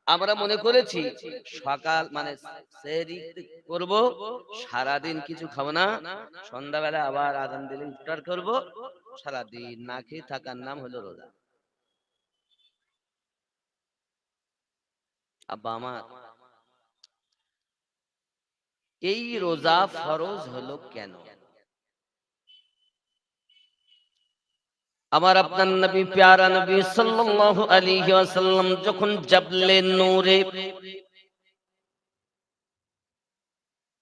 আমরা মনে করেছি সকাল মানে সেহরি করব, সারাদিন কিছু খাবো না, সন্ধ্যাবেলা আবার আজান দিলে ইফতার করব, সারাদিন না খেয়ে থাকার নাম হলো রোজা। আব্বা আমার, এই রোজা ফরজ হলো কেন? আমার আপনার নবী, প্যারা নবী সাল্লাল্লাহু আলাইহি ওয়াসাল্লাম যখন জাবলে নূরে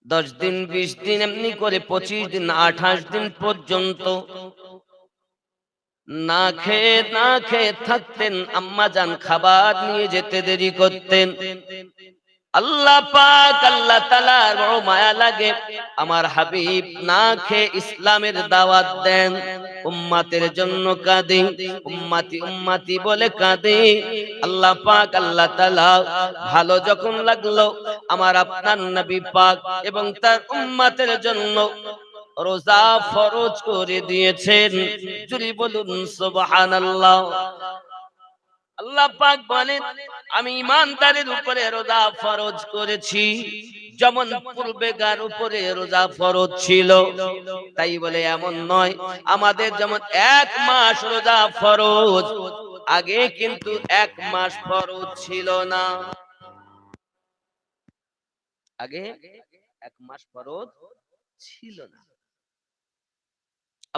10 দিন 20 দিন এমনি করে 25 দিন 28 দিন পর্যন্ত না খেয়ে থাকতেন, আম্মা জান খাবার নিয়ে যেতে দেরি করতেন। আল্লাহ পাক আল্লাহ তাআলার বড় মায়া লাগে, আমার হাবিব না খেয়ে ইসলামের দাওয়াত দেন, উম্মতের জন্য কাঁদে, উম্মতি উম্মতি বলে কাঁদে। আল্লাহ পাক আল্লাহ তাআলা ভালো যখন লাগলো, আমার আপনার নবী পাক এবং তার উম্মতের জন্য রোজা ফরজ করে দিয়েছেন। জুরি বলুন সুবহানাল্লাহ। আল্লাহ পাক বলেন, আমি ঈমানদারের উপরে রোজা ফরজ করেছি, যেমন পূর্বেকার উপরে রোজা ফরজ ছিল। তাই বলে এমন নয় আমাদের যেমন 1 মাস রোজা ফরজ, আগে কিন্তু 1 মাস ফরজ ছিল না। আগে 1 মাস ফরজ ছিল না।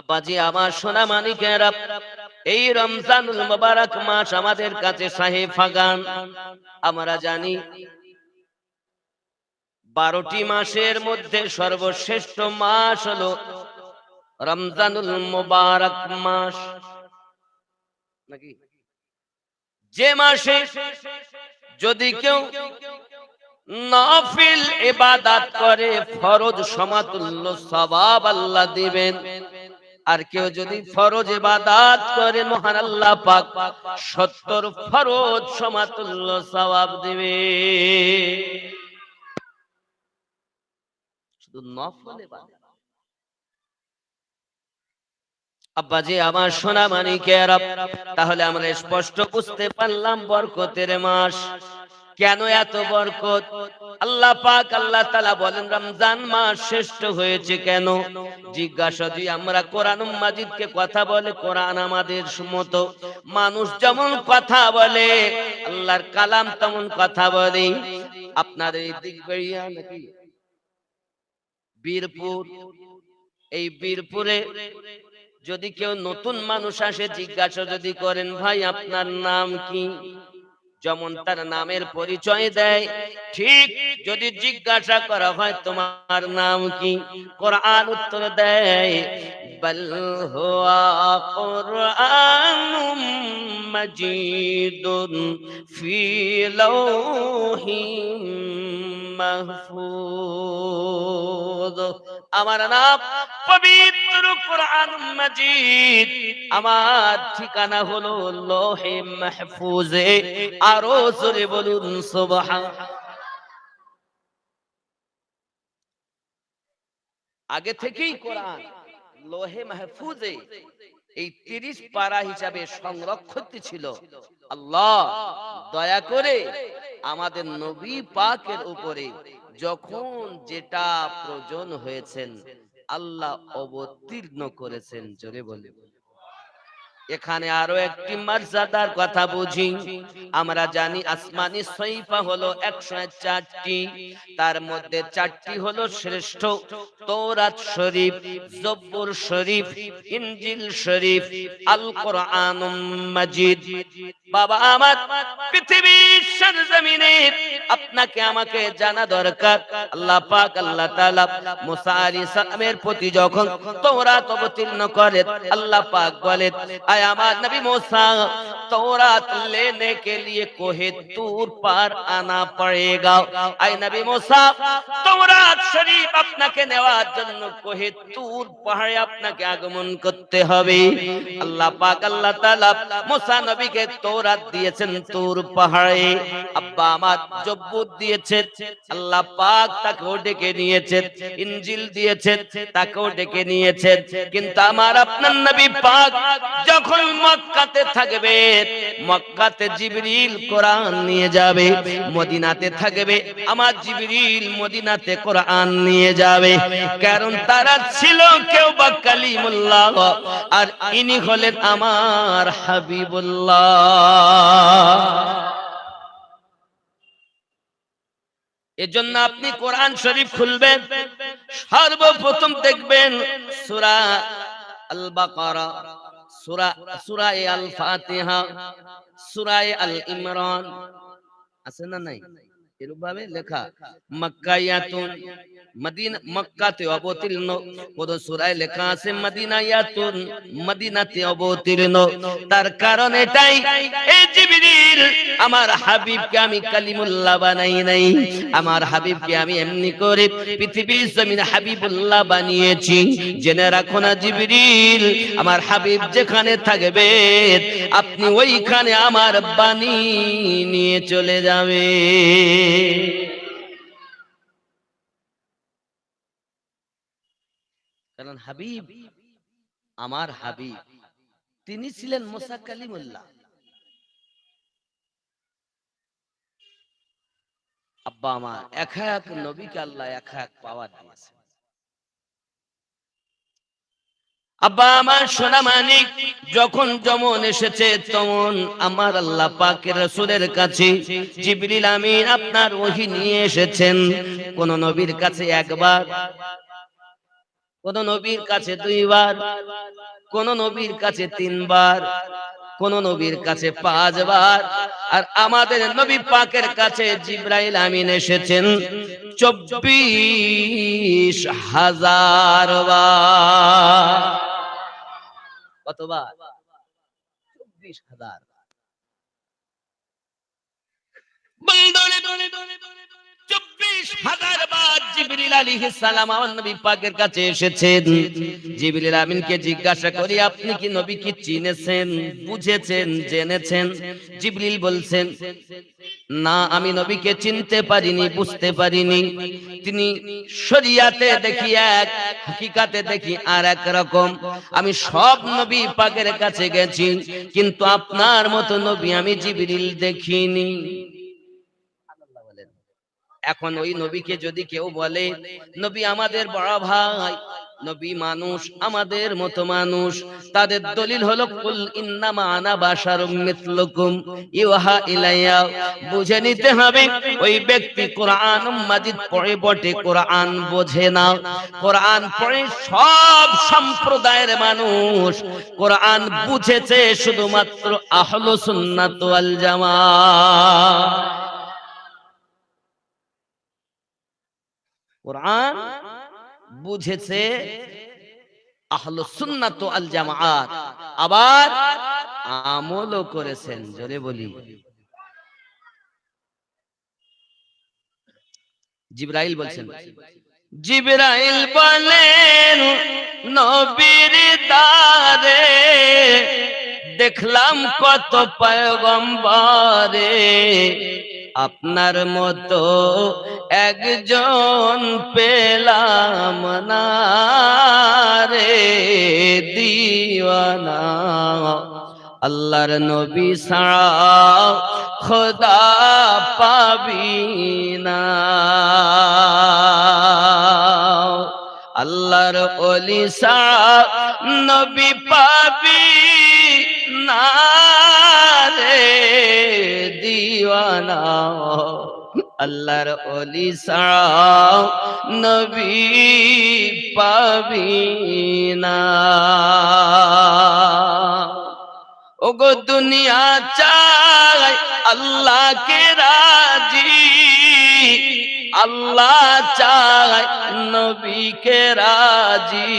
আব্বাজি আমার সোনা মানিকেরা, এই রমজানুল মুবারক মাস আমাদের কাছে শাহে ফাগান। আমরা জানি 12টি মাসের মধ্যে সর্বশ্রেষ্ঠ মাস হলো রমজানুল মুবারক মাস, নাকি? যে মাসে যদি কেউ নফল ইবাদত করে, ফরজ সমাতুল্য সওয়াব আল্লাহ দিবেন। আর কেউ যদি ফরজ ইবাদত করে, মহান আল্লাহ পাক 70 ফরজ সমাতুল্য সওয়াব দিবে। শুধু নফল ইবাদত। আব্বাজি আমার সোনা মানিকেরা, তাহলে আমরা স্পষ্ট বুঝতে পারলাম বরকতের মাস। কেন এত বরকত? আল্লাহ পাক আল্লাহ তাআলা বলেন রমজান মাস শ্রেষ্ঠ হয়েছে কেন? জিজ্ঞাসা যদি আমরা কোরআন মাজিদকে কথা বলে, কোরআন আমাদের মতো মানুষ যেমন কথা বলে, আল্লাহর কালাম তেমন কথা বলে। আপনাদের এই দিকবেড়িয়া নাকি বীরপুর, এই বীরপুরে যদি কেউ নতুন মানুষ আসে, জিজ্ঞাসা যদি করেন ভাই আপনার নাম কি, যেমন তার নামের পরিচয় দেয়, ঠিক যদি জিজ্ঞাসা করা হয় তোমার নাম কি, কোরআন উত্তর দেয় বাল হুয়া কুরআনুম মাজিদুন ফি লাওহিম মাহফুজ। আমার নাম পবিত্র কোরআন মাজিদ, আমার ঠিকানা হলো লৌহে মাহফুজে। আরো জোরে বলুন সুবহান। আগে থেকেই কোরআন লৌহে মাহফুজে এই 30 পারা হিসাবে সংরক্ষিত ছিল। আল্লাহ দয়া করে আমাদের নবী পাকের উপরে যখন যেটা প্রয়োজন হয়েছেন, আল্লাহ অবতীর্ণ করেছেন। জোরে বলে। এখানে আরো একটি মর্যাদার কথা বুঝি। আমরা জানি আসমানি সহিফা হলো 104টি, তার মধ্যে 4টি হলো শ্রেষ্ঠ, তৌরাত শরীফ, জব্বুর শরীফ, ইনজিল শরীফ, আল কোরআনুম মাজিদ। বাবা আমার, পৃথিবীর সরজমিনে আপনাকে আমাকে জানা দরকার, আল্লাহ পাক আল্লাহ তাআলা মুসা আলাইহিস সালামের প্রতি যখন তওরাত অবতীর্ণ করেন, আল্লাহ পাক বলেন आय আমার नबी मूसा तौरात लेने के लिए कोहे तूर पार आना पड़ेगा। आय नबी मूसा तौरात शरीफ আপনাকে নেওয়ার জন্য কোহে তুর পাহাড়ে আপনাকে আগমন করতে হবে। আল্লাহ পাক আল্লাহ তাআলা মুসা নবীকে তৌরাত দিয়েছেন তুর পাহাড়ে। আব্বা আমার নবুয়ত দিয়েছেন, আল্লাহ পাক তাকেও ডেকে নিয়েছেন, ইনজিল দিয়েছেন তাকেও ডেকে নিয়েছেন। কিন্তু আমার আপনার নবী পাক যখন মক্কাতে থাকবে, মক্কাতে জিবরিল কোরআন নিয়ে যাবে, মদিনাতে থাকবে আমার জিবরিল মদিনাতে কোরআন নিয়ে যাবে। কারণ তারা ছিল কেউ বা কালিমুল্লাহ, আর ইনি হলেন আমার হাবিবুল্লাহ। এজন্য আপনি কোরআন শরীফ খুলবেন, সর্বপ্রথম দেখবেন সূরা আল বাকারা, সূরা আল ফাতিহা, সূরা আল ইমরান আছে না নাই? এরূপ ভাবে লেখা মক্কায়াতুন, মদিনা মক্কাতে অবতীর্ণ। কোন সূরায় লেখা আছে মদিনায়াতুন, মদিনাতে অবতীর্ণ। তার কারণ এটাই, এই জিবরিল আমার হাবিবকে আমি কালিমুল্লাহ বানাই নাই, আমার হাবিবকে আমি এমনি করে পৃথিবীর জমিনে হাবিবুল্লাহ বানিয়েছি। জেনে রাখো না জিবরিল, আমার হাবিব যেখানে থাকবে আপনি ওইখানে আমার বাণী নিয়ে চলে যাবে। কারণ হাবিব, আমার হাবিব তিনি ছিলেন মুসা কালিমুল্লাহ। আব্বা আমার এক এক নবীকে আল্লাহ এক এক পাওয়ার দিয়েছে। আব্বা আমার সোনা মানিক যখন যেমন এসেছে তেমন আমার আল্লাহ পাকের রাসূলের কাছে জিবরিল আমিন আপনার ওহী নিয়ে এসেছেন। কোন নবীর কাছে একবার, কোন নবীর কাছে দুইবার, কোন নবীর কাছে তিনবার, কোন নবীর কাছে 5 বার, আর আমাদের নবী পাকের কাছে জিবরাইল আমিন এসেছেন 24,000 বার। কতবার? 24,000। বন্দরে 24,000 বার জিবরিল আলাইহিস সালাম আমার নবী পাকের কাছে এসেছেন। জিবরিল আমিনকে জিজ্ঞাসা করি, আপনি কি নবীকে চিনেছেন, বুঝেছেন, জেনেছেন? জিবরিল বলছেন, না আমি নবীকে চিনতে পারিনি, বুঝতে পারিনি। তিনি শরিয়াতে দেখি এক, হাকিকাতে দেখি আর এক রকম। আমি সব নবী পাকের কাছে গেছি, কিন্তু আপনার মতো নবী আমি জিবরিল দেখিনি। এখন ওই নবীকে যদি কেউ বলে নবী আমাদের বড় ভাই, নবী মানুষ, আমাদের মতো মানুষ, তাদের দলিল হলো কুল ইন্নামা আনা বাশারুম মিসলুকুম ইউহা ইলাইয়া। বুঝে নিতে হবে ওই ব্যক্তি কোরআন মাজিদ পড়ে বটে, কোরআন বোঝে না। কোরআন পড়ে সব সম্প্রদায়ের মানুষ, কোরআন বুঝেছে শুধুমাত্র আহলুস সুন্নাত ওয়াল জামাত। কোরআন বুঝেছে আহলুস সুন্নাত ওয়াল জামাত, আবার আমলও করেছেন। জোরে বলি। জিবরাইল বলছেন, জিবরাইল বলেন নবীর দারে দেখলাম কত পয়গম্বরে, আপনার মতো একজন পেলাম না রে দিওয়ানা। আল্লাহর নবী ছাড়া খোদা পাবি না, আল্লাহর ওলি ছাড়া নবী পাবি না রে দিওয়ানা। আল্লাহর ওলি ছাড়া নবী পাবি না। ওগো দুনিয়া চাই আল্লাহকে রাজি, আল্লাহ চাই নবীকে রাজি।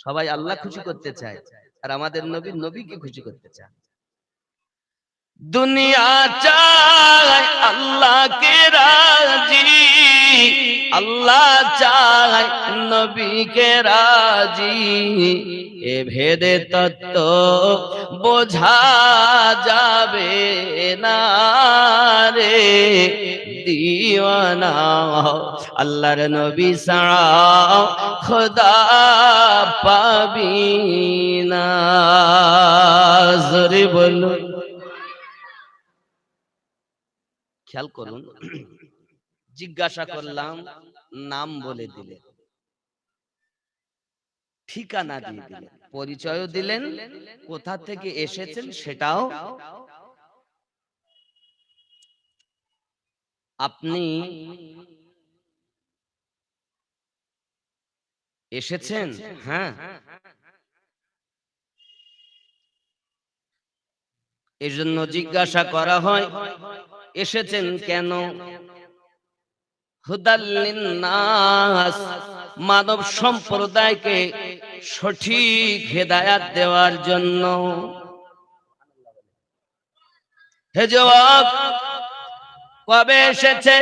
সবাই আল্লাহ খুশি করতে চায়, আর আমাদের নবী নবীকে খুশি করতে চায়। দুনিয়া চায় আল্লাহকে রাজি, আল্লাহ চায় নবীকে রাজি, এ ভেদে তত্ত্ব বোঝা যাবে না রে দিওয়ানা, আল্লাহর নবী ছাড়া খোদা পাবি না। জোরে বলুন। খেয়াল করুন, জিজ্ঞাসা করলাম, নাম বলে দিলেন, ঠিকানা দিয়ে দিলেন, পরিচয়ও দিলেন, কোথা থেকে এসেছেন সেটাও। আপনি এসেছেন, হ্যাঁ, এজন্য জিজ্ঞাসা করা হয় এসেছেন কেন? হুদাল লিন্নাস, মানব সম্প্রদায়কে সঠিক হেদায়াত দেওয়ার জন্য। হে যুবক, কবে এসেছে?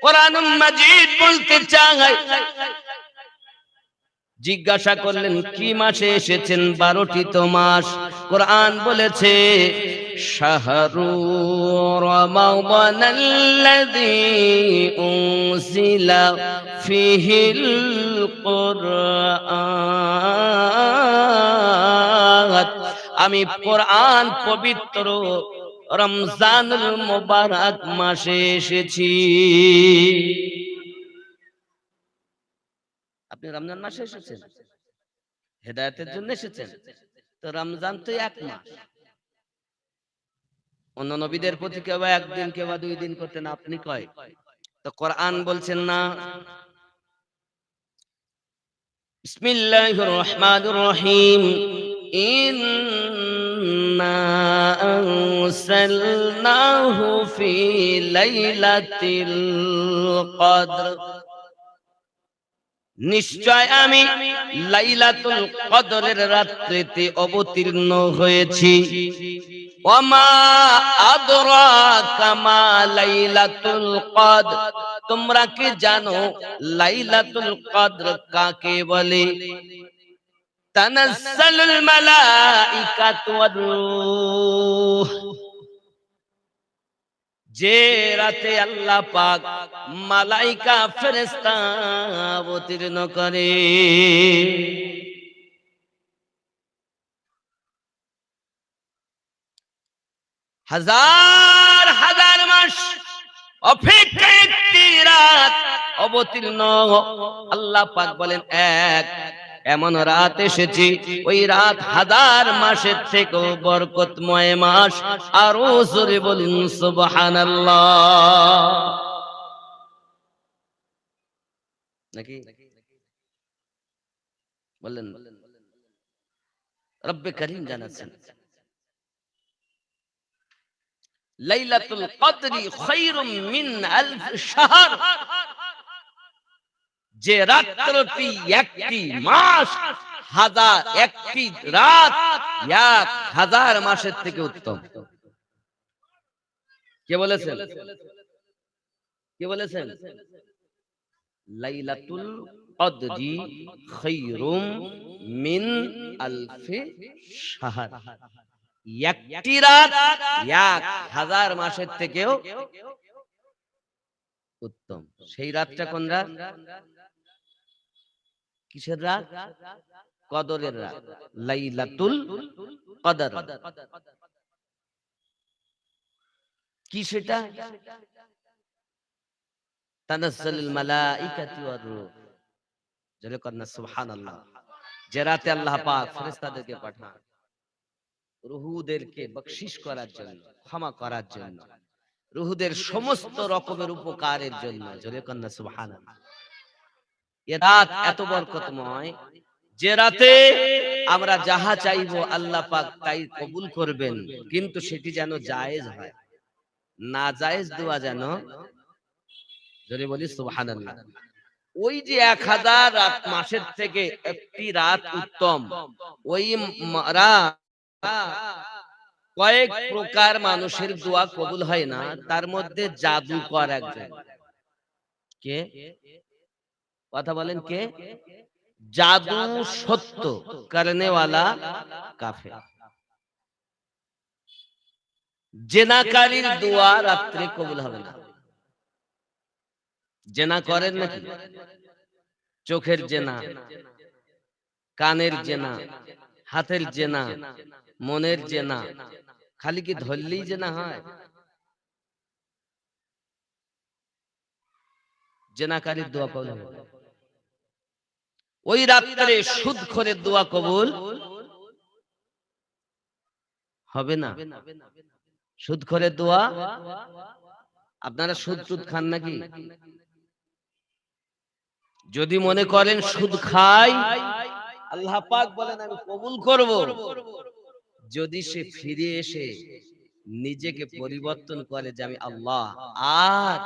কোরআন মাজিদ বলতে চায়, জিজ্ঞাসা করলেন কি মাসে এসেছেন? 12টি তো মাস। কোরআন বলেছে শাহরু রমাদানাল্লাযী উনজিলা ফীহিল কুরআন, আমি কোরআন পবিত্র রমজানুল মুবারক মাসে এসেছি। আপনি রমজান মাসে এসেছেন, হেদায়েতের জন্য এসেছেন, তো রমজান তো এক মাস। অন্য নবীদের প্রতি কেউ একদিন কেউ 2 দিন করতেন, আপনি কয়? তো কোরআন বলছেন না। বিসমিল্লাহির রহমানির রহিম, ইন্না আনসালনাহু ফি লাইলাতিল কদর, নিশ্চয় আমি লাইলাতুল কদরের রাত্রিতে অবতীর্ণ হয়েছি। ওমা আদরাকা মা লাইলাতুল কদর, তোমরা কি জানো লাইলাতুল কদর কাকে বলে? তানাজ্জালুল মালাইকাতু ওয়ার রূহ, যে রাতে আল্লাহ পাক মালাইকা ফেরেশতা অবতীর্ণ করে। হাজার হাজার মাস অপেক্ষায় একটি রাত অবতীর্ণ, আল্লাহ পাক বলেন এক এমন রাত এসেছে, ওই রাত হাজার মাসের থেকেও বরকতময় মাস। আরো জোরে বলুন সুবহানাল্লাহ। নাকি বললেন? রব্বে করিম জানাচ্ছেন লাইলাতুল কদরি খায়রুম মিন আলফ শাহর, যে রাত্রটি একটি মাস, হাজার একটি রাত 1000 মাসের থেকে উত্তম। কে বলেছেন? কে বলেছেন? লাইলাতুল কদরি খায়রুম মিন আলফি শাহর, একটি রাত 1000 মাসের থেকেও উত্তম। সেই রাতটা কোন রাত? কিসের রাত? কদরের রাত, লাইলাতুল কদর। কি সেটা? তানাজ্জালুল মালাইকাতু ওয়ার রূহ, জোরে কন্না সুবহানাল্লাহ। যে রাতে আল্লাহ পাক ফেরেশতাদেরকে পাঠান রূহদেরকে বখশিশ করার জন্য, ক্ষমা করার জন্য, রূহদের সমস্ত রকমের উপকারের জন্য, জোরে কন্না সুবহানাল্লাহ। এ রাত এত বরকতময়, যে রাতে আমরা যাহা চাইবো আল্লাহ পাক তাই কবুল করবেন, কিন্তু সেটি যেন জায়েজ হয়, না জায়েজ দোয়া যেন, যদি বলি সুবহানাল্লাহ। ওই যে 1000 রাত মাসের থেকে একটি রাত উত্তম, ওই রাত কয়েক প্রকার মানুষের দোয়া কবুল হয় না, তার মধ্যে জাদুকর একজন। কে? কথা বলেন কে? জাদু সত্য করনে ওয়ালা কাফের। জেনাকারীর দোয়া রাত্রে কবুল হবে না। জেনা করেন নাকি? চোখের জেনা, কানের জেনা, হাতের জেনা, মনের জেনা, খালি কি ধরলেই জেনা হয়? জেনাকারীর দোয়া কবুল হবে না। ওই রাত্রে সুদখোরের দোয়া কবুল হবে না। সুদখোরের দোয়া, আপনারা সুদ টুদ খান নাকি? যদি মনে করেন সুদ খাই, আল্লাহ পাক বলেন আমি কবুল করব, যদি সে ফিরে এসে নিজেকে পরিবর্তন করে যে আমি আল্লাহ আর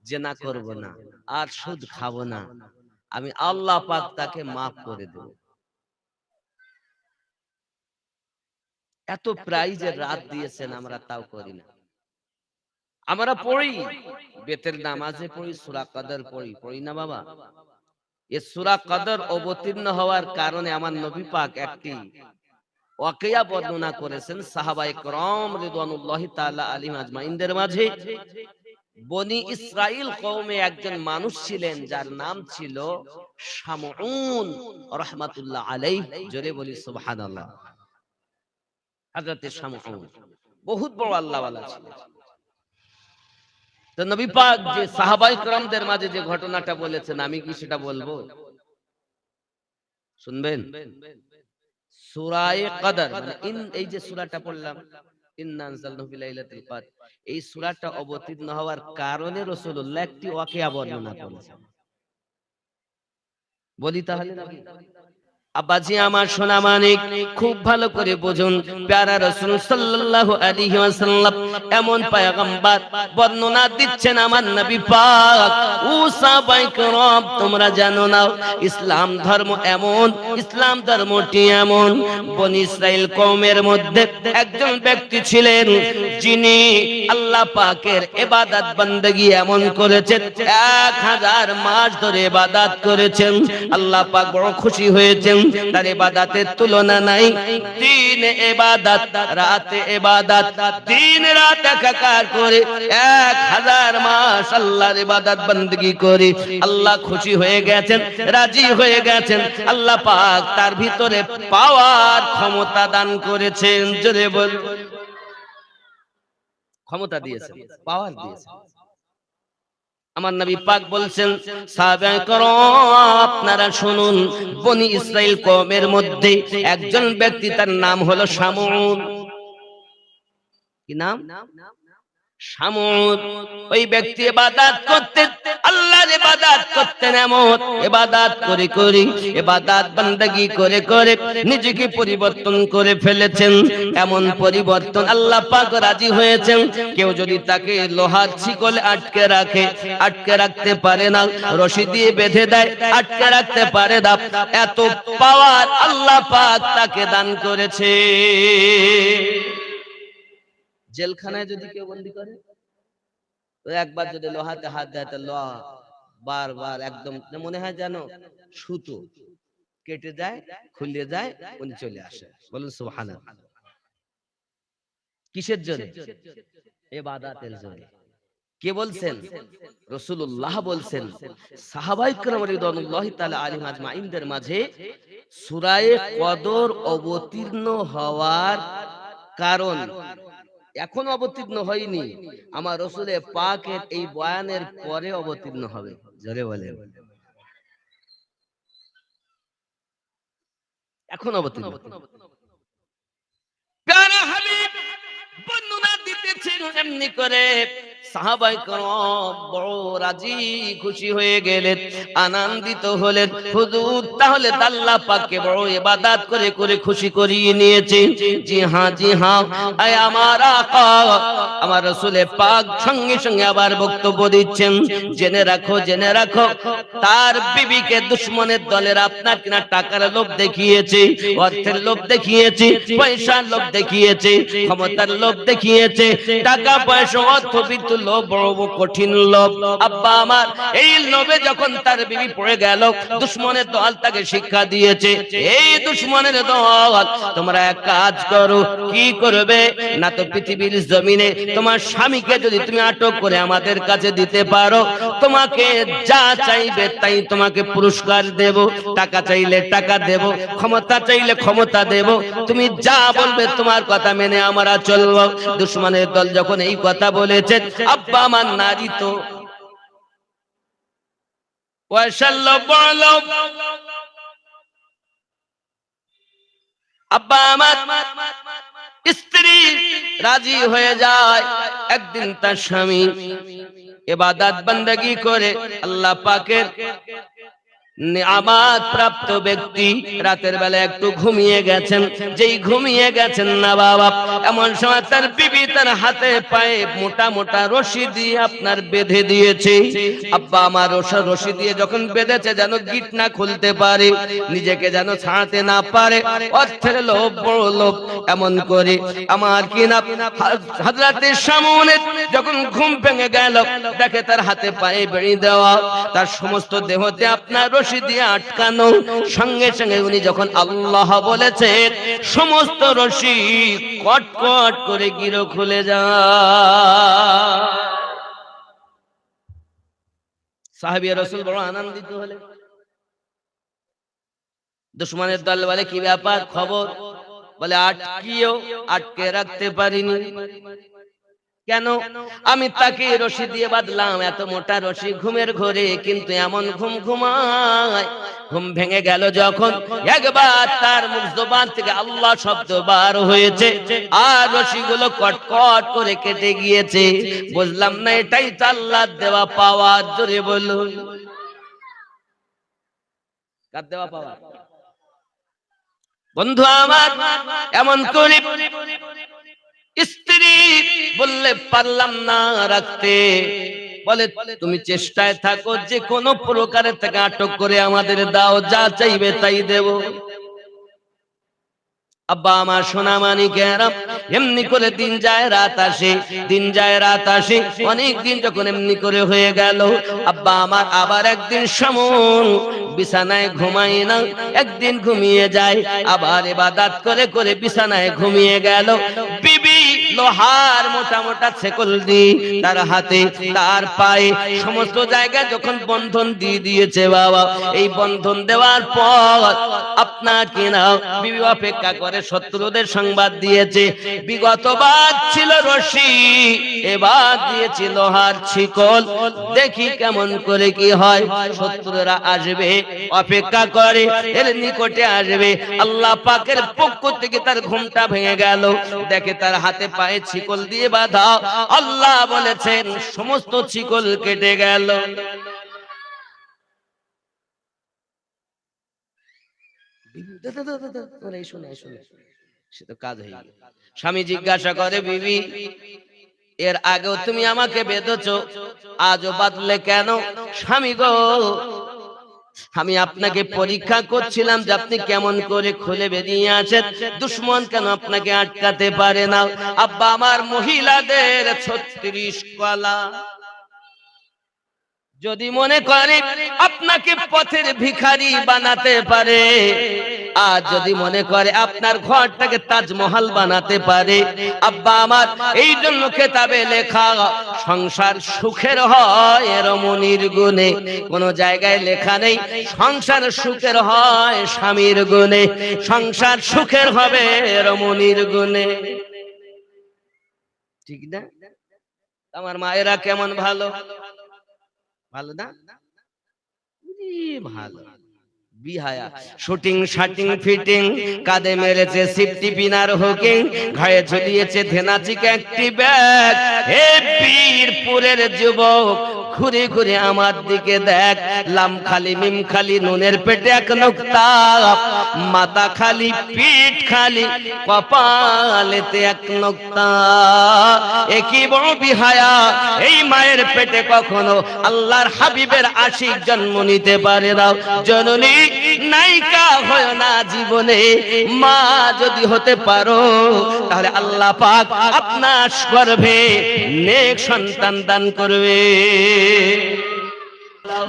জেনা করব না, আর সুদ খাবো না, আমি আল্লাহ পাক তাকে মাফ করে দেব। এত প্রাইজের রাত দিয়েছেন, আমরা তাও করি না। আমরা পড়ি, বেতের নামাজে পড়ি, সূরা কদর পড়ি না বাবা? এই সূরা কদর অবতীর্ণ হওয়ার কারণে আমার নবী পাক একটি ওয়াকিয়া বর্ণনা করেছেন সাহাবায়ে কেরাম রিদওয়ানুল্লাহি তাআলা আলাইহিম আজমাইনদের মাঝে। বনি ইসরাইল কওমে একজন মানুষ ছিলেন যার নাম ছিল শামউন রাহমাতুল্লাহ আলাইহি। জোরে বলি সুবহানাল্লাহ। হযরতে শামউন বহুত বড় আল্লাহওয়ালা ছিলেন। তো নবী পাক যে সাহাবায়ে কেরামদের মাঝে যে ঘটনাটা বলেছেন, আমি কি সেটা বলবো? শুনবেন? সূরায়ে কদর মানে এই যে সূরাটা পড়লাম, ইন্না আনজালনাহু ফি লাইলাতুল কদর, এই সূরাটা অবতীর্ণ হওয়ার কারণে রাসূলুল্লাহ একটি ওয়াকিয়া বর্ণনা করেছেন। বলি তাহলে নাকি? আব্বাজি আমার সোনা মানিক, খুব ভালো করে বুঝুন, প্যারা রাসূল সাল্লাল্লাহু আলাইহি ওয়াসাল্লাম এমন পয়গম্বর বর্ণনা দিচ্ছেন আমার নবী পাক। ও সাহাবায়ে কেরাম, তোমরা জানো না ইসলাম ধর্ম এমন, ইসলাম ধর্মটি এমন। বনি ইসরাইল কওমের মধ্যে একজন ব্যক্তি ছিলেন যিনি আল্লাহ পাকের ইবাদত বندگی এমন করেছেন, 1000 মাস ধরে ইবাদত করেছেন। আল্লাহ পাক বড় খুশি হয়েছেন, তার ইবাদতের তুলনা নাই। দিন ইবাদত, রাতে ইবাদত, দিন রাত একাকার করে 1000 মাস আল্লাহর ইবাদত বندگی করে আল্লাহ খুশি হয়ে গেছেন, রাজি হয়ে গেছেন। আল্লাহ পাক তার ভিতরে পাওয়ার ক্ষমতা দান করেছেন। জোরে বল, ক্ষমতা দিয়েছেন, পাওয়ার দিয়েছেন। আমার নবী পাক বলছেন, সাহাবায়ে কেরাম আপনারা শুনুন, বনি ইসরাইল কওমের মধ্যে একজন ব্যক্তি, তার নাম হলো শামউন। কি নাম? শামউন। ওই ব্যক্তি ইবাদত করতেন, আল্লাহর ইবাদত করতেন, এমন ইবাদত করে করে, ইবাদত বندگی করে করে নিজেকে পরিবর্তন করে ফেলেছেন। এমন পরিবর্তন আল্লাহ পাক রাজি হয়েছেন। কেউ যদি তাকে লোহার শিকলে আটকে রাখে, আটকে রাখতে পারে না, রশি দিয়ে বেঁধে দেয়, আটকে রাখতে পারে না। এত পাওয়ার আল্লাহ পাক তাকে দান করেছে। জেলখানায় যদি কেউ বন্দী করে, তো একবার যদি লোহাতে হাত দেয়, তো লোহা বারবার একদম মনে হয় যেন সুতো কেটে যায়, খুলে যায়, উনি চলে আসে। বলুন সুবহানাল্লাহ। কিসের জন্য? ইবাদতের জন্য। কে বলছেন? রাসূলুল্লাহ বলছেন। সাহাবায়ে কেরাম রাদিয়াল্লাহু তাআলা আলাইহিম আজমাইনদের মাঝে সূরায়ে কদর অবতীর্ণ হওয়ার কারণ এখন অবতীর্ণ হয়নি, আমার রাসূলে পাকের এই বয়ানের পরে অবতীর্ণ হবে। জোরে বলেন, এখন অবতীর্ণ। প্যারা হাবিব বর্ণনা দিতেছেন এমনি করে, সাহাবায়ে কেরাম বড় রাজি খুশি হয়ে গেলেন, আনন্দিত হলেন। হুজুর তাহলে আল্লাহ পাককে বড় ইবাদত করে করে খুশি করিয়ে নিয়েছে। জি হ্যাঁ, জি হ্যাঁ, আয় আমার আকা, আমার রাসূলে পাক সঙ্গে সঙ্গে আবার বক্তব্য দিচ্ছেন, জেনে রাখো, জেনে রাখো, তার বিবিকে দুশমনের দলের আপনার কিনা টাকার লোভ দেখিয়েছে, অর্থের লোভ দেখিয়েছে, পয়সার লোভ দেখিয়েছে, ক্ষমতার লোভ দেখিয়েছে, টাকা পয়সা অর্থ বিতুল লোভ বড় কঠিন লোভ। আব্বা আমার এই লোভে যখন তার বিবি পড়ে গেল, দুশমনের দল তাকে শিক্ষা দিয়েছে, এই দুশমনের দল তোমরা এক কাজ করো, কি করবে না, তো পৃথিবীর জমিনে তোমার স্বামীকে যদি তুমি আটক করে আমাদের কাছে দিতে পারো, তোমাকে যা চাইবে তাই তোমাকে পুরস্কার দেব, টাকা চাইলে টাকা দেব, ক্ষমতা চাইলে ক্ষমতা দেব, তুমি যা বলবে তোমার কথা মেনে আমরা চলবো। দুশমনের দল যখন এই কথা বলেছেন, আব্বা আমার নারী তো আব্বা আমার স্ত্রী রাজি হয়ে যায়। একদিন তার স্বামী ইবাদত বান্দাগি করে আল্লাহ পাকের নিয়ামত প্রাপ্ত ব্যক্তি রাতের বেলা একটু ঘুমিয়ে গেছেন। যেই ঘুমিয়ে গেছেন না বাবা, এমন সময় তার বিবি তার হাতে পায়ে মোটা মোটা রশি দিয়ে আপনার বেঁধে দিয়েছে। আব্বা আমার রশি দিয়ে যখন বেঁধেছে যেন গিট না খুলতে পারে, নিজেকে যেন ছাড়াতে না পারে, অর্থের লোভ বড় লোভ। এমন করে আমার কি না হযরতের সামনে যখন ঘুম ভেঙে গেল, দেখে তার হাতে পায়ে বেড়ি দেওয়া, তার সমস্ত দেহতে আপনার রশি দিয়ে আটকানো। সঙ্গে সঙ্গে উনি যখন আল্লাহ বলেছেন, সমস্ত রশি কটকট করে গিরো খুলে যায়। সাহাবী রাসূল বড় আনন্দিত হলেন। দুশমনের দল বলে কি ব্যাপার, খবর? বলে আটকে রাখতে পারিনি। কেন? আমি তাকে রশি দিয়ে বাঁধলাম, এত মোটা রশি, ঘুমের ঘরে, কিন্তু এমন ঘুম ঘুমায়, ঘুম ভেঙে গেল যখন একবার তার মুখ জবান থেকে আল্লাহ শব্দ বার হয়েছে, আর রশিগুলো কটকট করে কেটে গিয়েছে। বুঝলাম না এটাই তো আল্লাহর দেওয়া পাওয়ার। জোরে বলুন, কার দেওয়া পাওয়ার? বন্ধু আমার, এমন করে স্ত্রী বললে পারলাম না রাখতে, বলে তুমি চেষ্টায় থাকো, যে কোনো প্রকারে থেকে আটক করে আমাদের দাও, যা চাইবে তাই দেব। আব্বা আমার সোনা মানিকেরা, এমনি করে দিন যায় রাত আসে, দিন যায় রাত আসে, অনেক দিন যখন এমনি করে হয়ে গেল, আব্বা আমার আবার একদিন সমন বিছানায় ঘুমায় না, একদিন ঘুমিয়ে যায়, আবার ইবাদত করে করে বিছানায় ঘুমিয়ে গেল। বিবি লোহার মোটা মোটা ছেকল দিয়ে তার হাতে তার পায়ে সমস্ত জায়গায় যখন বন্ধন দিয়ে দিয়েছে বাবা, এই বন্ধন দেওয়ার পর আপনার কিনা বিবি অপেক্ষা করে, শত্রুদের সংবাদ দিয়েছে, বিগতবার ছিল রশি, এবার দিয়েছে লোহার শিকল, দেখি কেমন করে কি হয়। শত্রুরা আসবে, অপেক্ষা করে, এর নিকটে আসবে, আল্লাহ পাকের পক্ষ থেকে তার ঘুমটা ভেঙে গেল, দেখে তার হাতে পায়ে শিকল দিয়ে বাঁধা। আল্লাহ বলেছেন সমস্ত শিকল কেটে গেল। স্বামী জিজ্ঞাসা করে, বিবি এর আগেও তুমি আমাকে বেঁধেছো, আজও বাঁধলে কেন? স্বামী গো, আমি আপনাকে পরীক্ষা করছিলাম যে আপনি কেমন করে খুলে বেরিয়ে আসেন, দুশমন কেন আপনাকে আটকাতে পারে না। আব্বা আমার মহিলাদের 36 কলা, যদি মনে করে আপনাকে পথের ভিখারি বানাতে পারে, আর যদি মনে করে আপনার ঘরটাকে তাজমহল বানাতে পারে, আব্বা আমার এই জন্য কিতাবে লেখা, সংসার সুখের হয় রমণীর গুণে। কোন জায়গায় লেখা নেই সংসার সুখের হয় স্বামীর গুণে, সংসার সুখের হবে রমণীর গুণে। ঠিক না? আমার মায়েরা কেমন ভালো, ভালো না? ভালো বিহায়া, শুটিং শাটিং ফিটিং, কাঁধে মেরেছে সিফটি পিনার হুকিং, ঘায়ে ঝুলিয়েছে ধেনাচিক একটি ব্যাগ। হে বীরপুরের যুবক, ঘুরে ঘুরে আমার দিকে দেখ। লাম খালি মিম খালি নুনের পেটে এক নোক্তা, মাথা খালি পিঠ খালি কপালেতে এক নোক্তা। একই বড় বিহায়া, এই মায়ের পেটে কখনো আল্লাহর হাবিবের আশিক জন্ম নিতে পারে না। জননী নায়িকা হয় না জীবনে, মা যদি হতে পারো তাহলে আল্লাহ পাক আপনার গর্ভে নেক সন্তান দান করবে।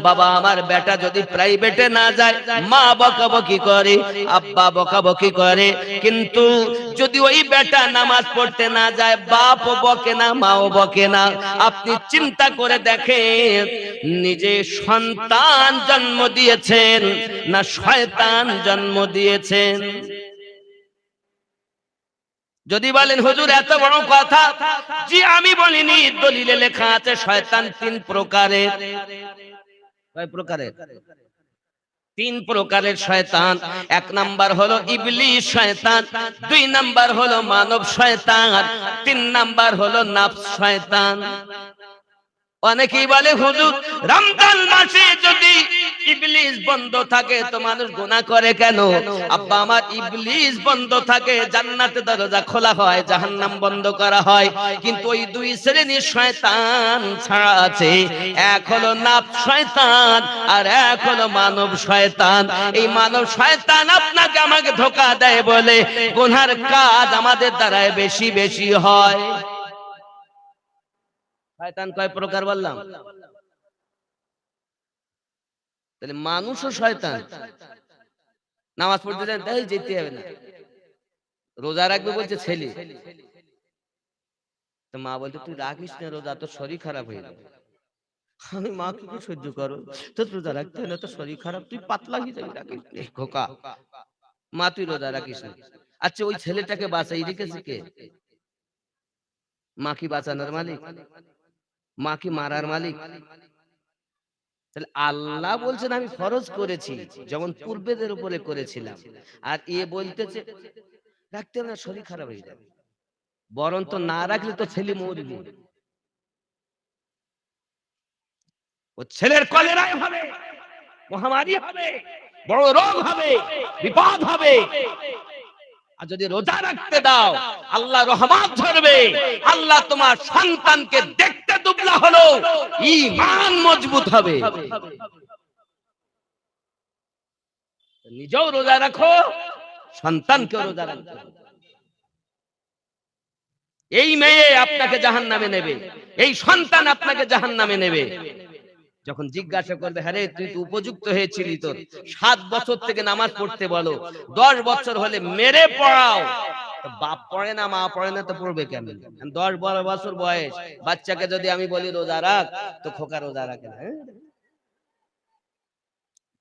বাবা আমার বেটা যদি প্রাইভেটে না যায়, মা বকাবকি করে, আব্বা বকাবকি করে, কিন্তু যদি ওই বেটা নামাজ পড়তে না যায়, বাপ বকে না, মাও বকে না। আপনি চিন্তা করে দেখেন, নিজে সন্তান জন্ম দিয়েছেন না শয়তান জন্ম দিয়েছেন? যদি বলেন হুজুর এত বড় কথা, জি আমি বলিনি, দলিলে লেখা আছে শয়তান তিন প্রকারের। কয় প্রকারের? তিন প্রকারের শয়তান। এক নাম্বার হলো ইবলিস শয়তান, দুই নাম্বার হলো মানব শয়তান, তিন নাম্বার হলো নফস শয়তান। অনেকেই বলে হুজুর রমজান মাসে যদি ইবলিস বন্ধ থাকে তো মানুষ গুনাহ করে কেন? আব্বা আমার, ইবলিস বন্ধ থাকে, জান্নাতের দরজা খোলা হয়, জাহান্নাম বন্ধ করা হয়। কিন্তু ওই দুই শ্রেণীর শয়তান ছাড়া আছে, এক হলো নফস শয়তান আর এক হলো মানব শয়তান। এই মানব শয়তান আপনাকে আমাকে ধোঁকা দেয় বলে গুনার কাজ আমাদের দ্বারাই বেশি বেশি হয়। শয়তান কয় প্রকার বললাম? তাহলে মানুষও শয়তান। নামাজ পড়তে যায়, তাই যেতে হবে না, রোজা রাখবে বলছে ছেলে, তো মা বলতে তুই রাখিস না রোজা, তোর শরীর খারাপ হয়ে যাবে। আমি মা কি সহ্য করো, তোর রোজা রাখতে হয় না, তোর শরীর খারাপ, তুই পাতলা হয়ে যাবি, রাখিস না। খোকা, মা তুই রোজা রাখিস না। আচ্ছা ওই ছেলেটাকে বাঁচাই রেখেছে কে? মা কি বাঁচানোর মালিক? মা কি মারার মালিক? তাহলে আল্লাহ বলছেন আমি ফরজ করেছি, যেমন পূর্বেদের উপরে করেছিলাম, আর এ বলতেছে রাখতে হবে না, শরীর খারাপ হয়ে যাবে। বরং তো না রাখলে তো ছেলে মরবে, ও ছেলের কলেরায় হবে, মহামারী হবে, বড় রোগ হবে, বিপদ হবে। আর যদি রোজা রাখতে দাও, আল্লাহ রহমত ঝরবে, আল্লাহ তোমার সন্তানকে দেখতে দুবলা হলো ঈমান মজবুত হবে। নিজেও রোজা রাখো, সন্তানকেও রোজা রাখো। এই মেয়ে আপনাকে জাহান্নামে নেবে, এই সন্তান আপনাকে জাহান্নামে নেবে। যখন জিজ্ঞাসা করবে, হ্যাঁ রে তুই তো উপযুক্ত হয়েছিলি, তোর 7 বছর থেকে নামাজ পড়তে বলো, 10 বছর হলে মেরে পড়াও, বাপ পড়ে না মা পড়ে না তো পড়বে কেমন? 10-12 বছর বয়স বাচ্চাকে যদি আমি বলি রোজা রাখ, তো খোকা রোজা রাখে না।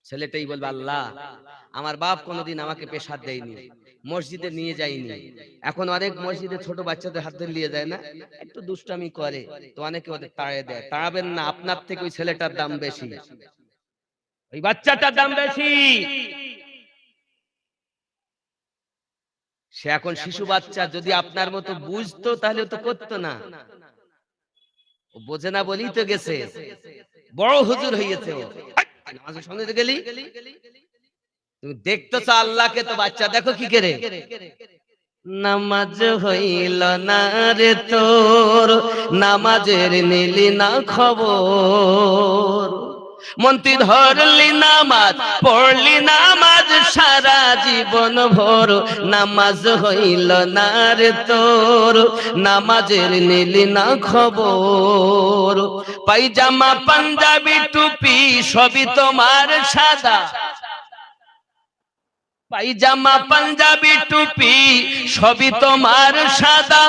ছেলেটাই বলবে আল্লাহ আমার বাপ কোনোদিন আমাকে পেশাদ দেয়নি, মসজিদে নিয়ে যায়নি। এখন অনেক মসজিদে ছোট বাচ্চাদের হাত ধরে নিয়ে যায় না, একটু দুষ্টামি করে, তো অনেকে ওদের তাড়িয়ে দেয়। তাড়াবেন না, আপনার থেকে ওই ছেলেটার দাম বেশি, ওই বাচ্চাটার দাম বেশি। সে এখন শিশু বাচ্চা, যদি আপনার মতো বুঝতো তাহলে তো করতো না, ও বোঝে না বলেই তো গেছে, বড় হুজুর হয়েছে। ও নামাজের সঙ্গে গেলি, তুমি দেখতেছ আল্লাহকে, তো বাচ্চা দেখো কি করে। নামাজ হইল না রে তোর, নামাজের নিলি না খবর, মন্ত্রী ধরলি নামাজ, পড়লি নামাজ সারা জীবন ভর, নামাজ হইল না রে তোর, নামাজের নিলি না খবর, পায়জামা পাঞ্জাবি টুপি সবই তোমার সাদা, পায়জামা পাঞ্জাবি টুপি সবই তোমার সাদা,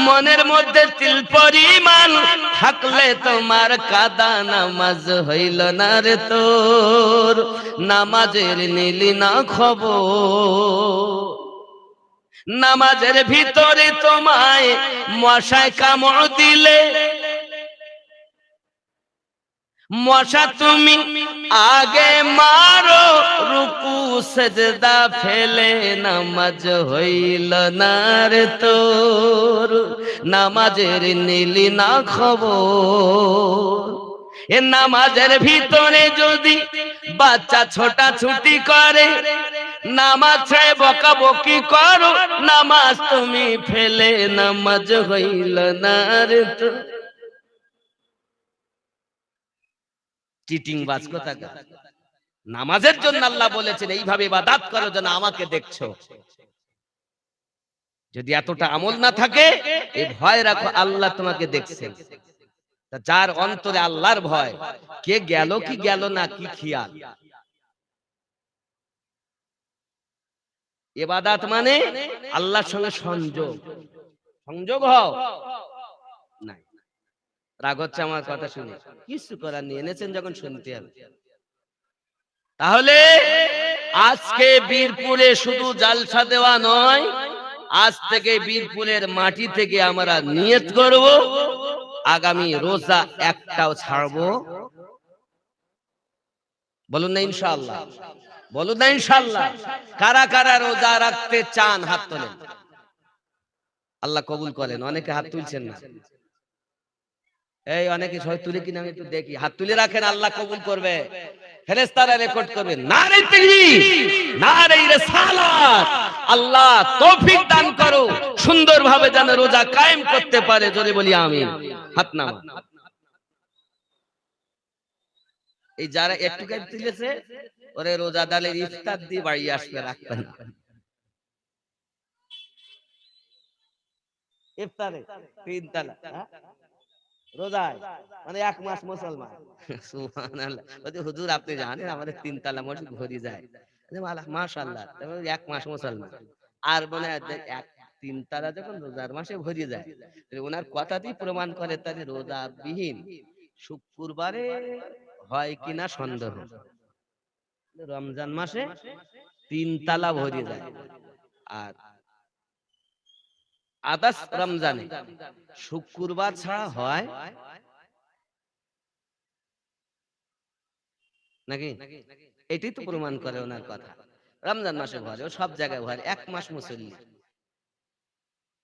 মনের মধ্যে তিল পরিমাণ থাকলে তোমার কাদা, নামাজ হইল না রে তোর, নামাজের নিলি না খবর, নামাজের ভিতরে তোমায় মশায় কামড় দিলে, মশা তুমি আগে মারো, রুকু সেজদা ফেলে, নামাজ হইল না রে তোর, নামাজের নিলি না খবর। এ নামাজের ভিতরে যদি বাচ্চা ছোটাছুটি করে, নামাজ ছেড়ে বকাবকি করো, নামাজ তুমি ফেলে নামাজ হইল না রে। তো চিটিং বাজ কোথাকার। নামাজের জন্য আল্লাহ বলেছেন এইভাবে ইবাদত করো যেন আমাকে দেখছো। যদি এতটা আমল না থাকে, এই ভয় রাখো আল্লাহ তোমাকে দেখছেন। যার অন্তরে আল্লাহর ভয়, কে গেল কি গেল না কি খেয়াল। ইবাদত মানে আল্লাহর সঙ্গে সংযোগ, সংযোগ হও না। রাগ হচ্ছে আমার কথা শুনে, কিছু করার নিয়ে এনেছেন যখন শুনতে হবে। তাহলে আজকে বীরপুরে শুধু জালসা দেওয়া নয়, আজ থেকে বীরপুরের মাটি থেকে আমরা নিয়ত করব আগামী রোজা একটাও ছাড়বো। বলুন না ইনশাআল্লাহ, বলুন না ইনশাআল্লাহ। কারা কারা রোজা রাখতে চান হাত তোলেন, আল্লাহ কবুল করেন। অনেকে হাত তুলছেন না, এই অনেকে সবাই তুলে কিনা আমি একটু দেখি। হাত তুলে রাখেন, আল্লাহ কবুল করবে, ফেরেশতারা রেকর্ড করবে। নারে তাকবীর, নারে রিসালাত। আল্লাহ তৌফিক দান করো, সুন্দরভাবে যেন রোজা কায়েম করতে পারে। জোরে বলি আমিন। হাত নামা। এই যারা একটু কাজ তুলেছে, ওরে রোজাদারের ইফতার দিয়ে বাড়ি আসবে, রাখবেন ইফতারে 3 তালা রোজায়, মানে 1 মাস মুসলমান। সুবহানাল্লাহ। ওই হুজুর আপনি জানেন আমাদের 3 তালা মসজিদ ভরে যায়। মাশাআল্লাহ, তবে 1 মাস মুসলমান। আর মনে হয় 3 তালা যখন রোজার মাসে ভরে যায়, ওনার কথাতেই প্রমাণ করে তাহলে রোজা বিহীন শুক্রবারে হয় কিনা সন্দেহ। রমজান মাসে 3 তালা ভরে যায়, আর আদাস রমজানে শুক্রবার ছাড়া হয় নাকি? এটাই তো প্রমাণ করে ওনার কথা। রমজান মাসে ভরে, ও সব জায়গায় ভরে। 1 মাস মুসল্লি।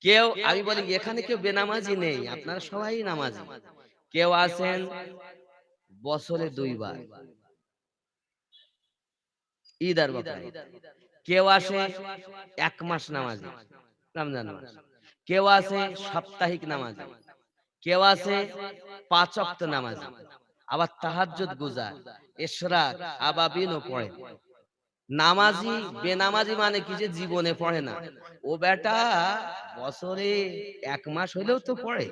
কেউ, আমি বলি এখানে কেউ বেনামাজি নেই, আপনারা সবাই নামাজি। কেউ আছেন বছরে 2 বার, ঈদ আর বকরা ঈদ। কেউ আসে 1 মাস নামাজি, রমজান মাস। কেউ আছে সাপ্তাহিক নামাজি, কেউ আছে 5 ওয়াক্ত নামাজি, আবার তাহাজ্জুদ গুজার, ইশরাক, আবাবিনও পড়ে। নামাজি বেনামাজি মানে কি যে জীবনে পড়ে না, ও বেটা বছরে 1 মাস হলেও তো পড়ে।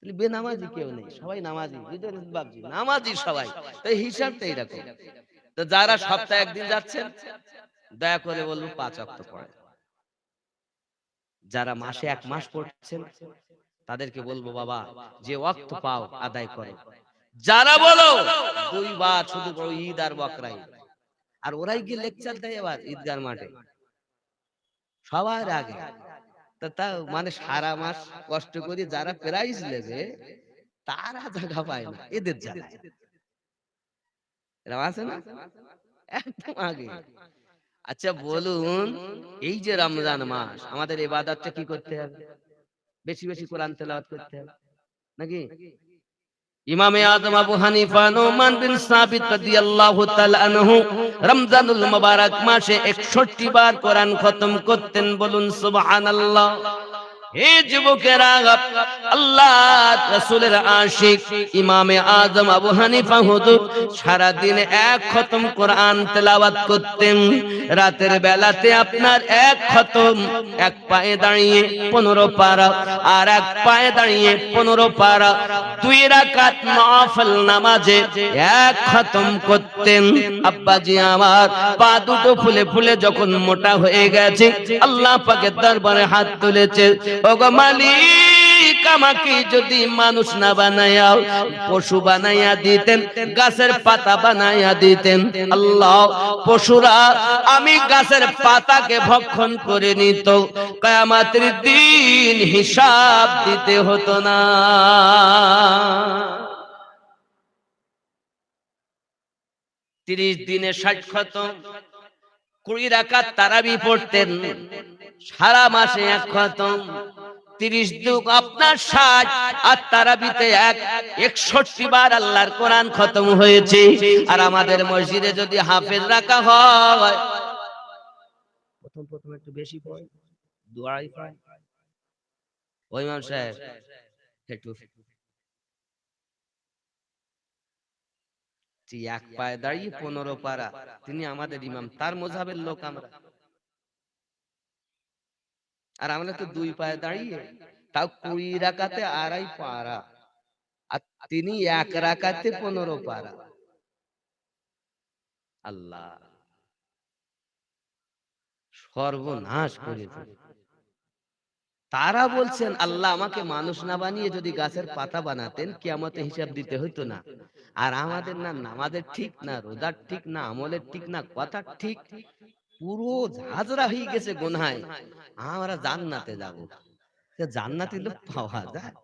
বেনামাজি কেউ নেই, সবাই নামাজি। বাবজি নামাজি সবাই, তো হিসাবটা এরকম। তো যারা সপ্তাহে 1 দিন যাচ্ছেন, দয়া করে বলবো 5 ওয়াক্ত পড়ে। যারা মাসে 1 মাস পড়ছেন, তাদেরকে বলবো বাবা যে ওয়াক্ত পাও আদায় করো। যারা বলো 2 বার শুধু বড় ঈদ আর বকরা ঈদ, আর ওরাই গিয়ে লেকচার দেয় আবার ঈদগার মাঠে সবার আগে। তা মানে সারা মাস কষ্ট করে যারা প্রাইজ নেবে তারা জায়গা পায় না, এদের জায়গা এরা আছে না একদম আগে। আচ্ছা বলুন, এই যে রমজান মাস, আমাদের ইবাদতটা কি করতে হবে? বেশি বেশি কোরআন তেলাওয়াত করতে হবে নাকি? ইমামে আযম আবু হানিফা নুমান বিন সাবিত রাদিয়াল্লাহু তাআলা আনহু রমজানুল মুবারক মাসে 61 বার কোরআন খতম করতেন। বলুন সুবহানাল্লাহ। হে যুবকেরা, আল্লাহ রাসূলের আশিক ইমামে আযম আবু হানিফা হুজুর সারা দিন 1 খতম কোরআন তেলাওয়াত করতেন। রাতের বেলাতে আপনার 1 খতম, 1 পায়ে দাঁড়িয়ে 15 পারা, আর 1 পায়ে দাঁড়িয়ে 15 পারা, 2 রাকাত নফল নামাজে 1 খতম করতেন। আব্বাজি আমার পা দুটো ফুলে ফুলে যখন মোটা হয়ে গেছে, আল্লাহ পাকের দরবারে হাত তুলেছে, ওগো মালিক আমাকে যদি মানুষ না বানায়া পশু বানাইয়া দিতেন, গাছের পাতা বানাইয়া দিতেন। আল্লাহ পশুরা আমি গাছের পাতাকে ভক্ষণ করে নিত, কিয়ামতের দিন হিসাব দিতে হতো না। 30 দিনে 60 খতম, 20 রাকাত তারাবি পড়তেন। সারা মাসে 1 খতম, 30 দুগ আপনার 60, আর তারাবিতে 61 বার আল্লাহর কোরআন খতম হয়েছে। আর আমাদের মসজিদে যদি হাফেজ রাখা হয়, প্রথম একটু বেশি পড়ে, দোয়াই পায় ওই ইমাম সাহেব একটু এক পায়ে দাঁড়িয়ে 15 পারা, তিনি আমাদের ইমাম, তার মযহাবের লোক আমরা। আর আমরা তো 2 পায়ে দাঁড়িয়ে, তাও 20 রাকাতে 2.5 পারা, আর তিনি 1 রাকাতে 15 পারা। আল্লাহ সর্বনাশ করেছে। তারা বলছেন আল্লাহ আমাকে মানুষ না বানিয়ে যদি গাছের পাতা বানাতেন, কিয়ামতে হিসাব দিতে হতো না। আর আমাদের না নামাজের ঠিক না, রোজার ঠিক না, আমলের ঠিক না, কথা ঠিক, পুরো ঝাঁঝরা হয়ে গেছে গুনাহে, আমরা জান্নাতে যাব। জান্নাতি লোক পাওয়া যায়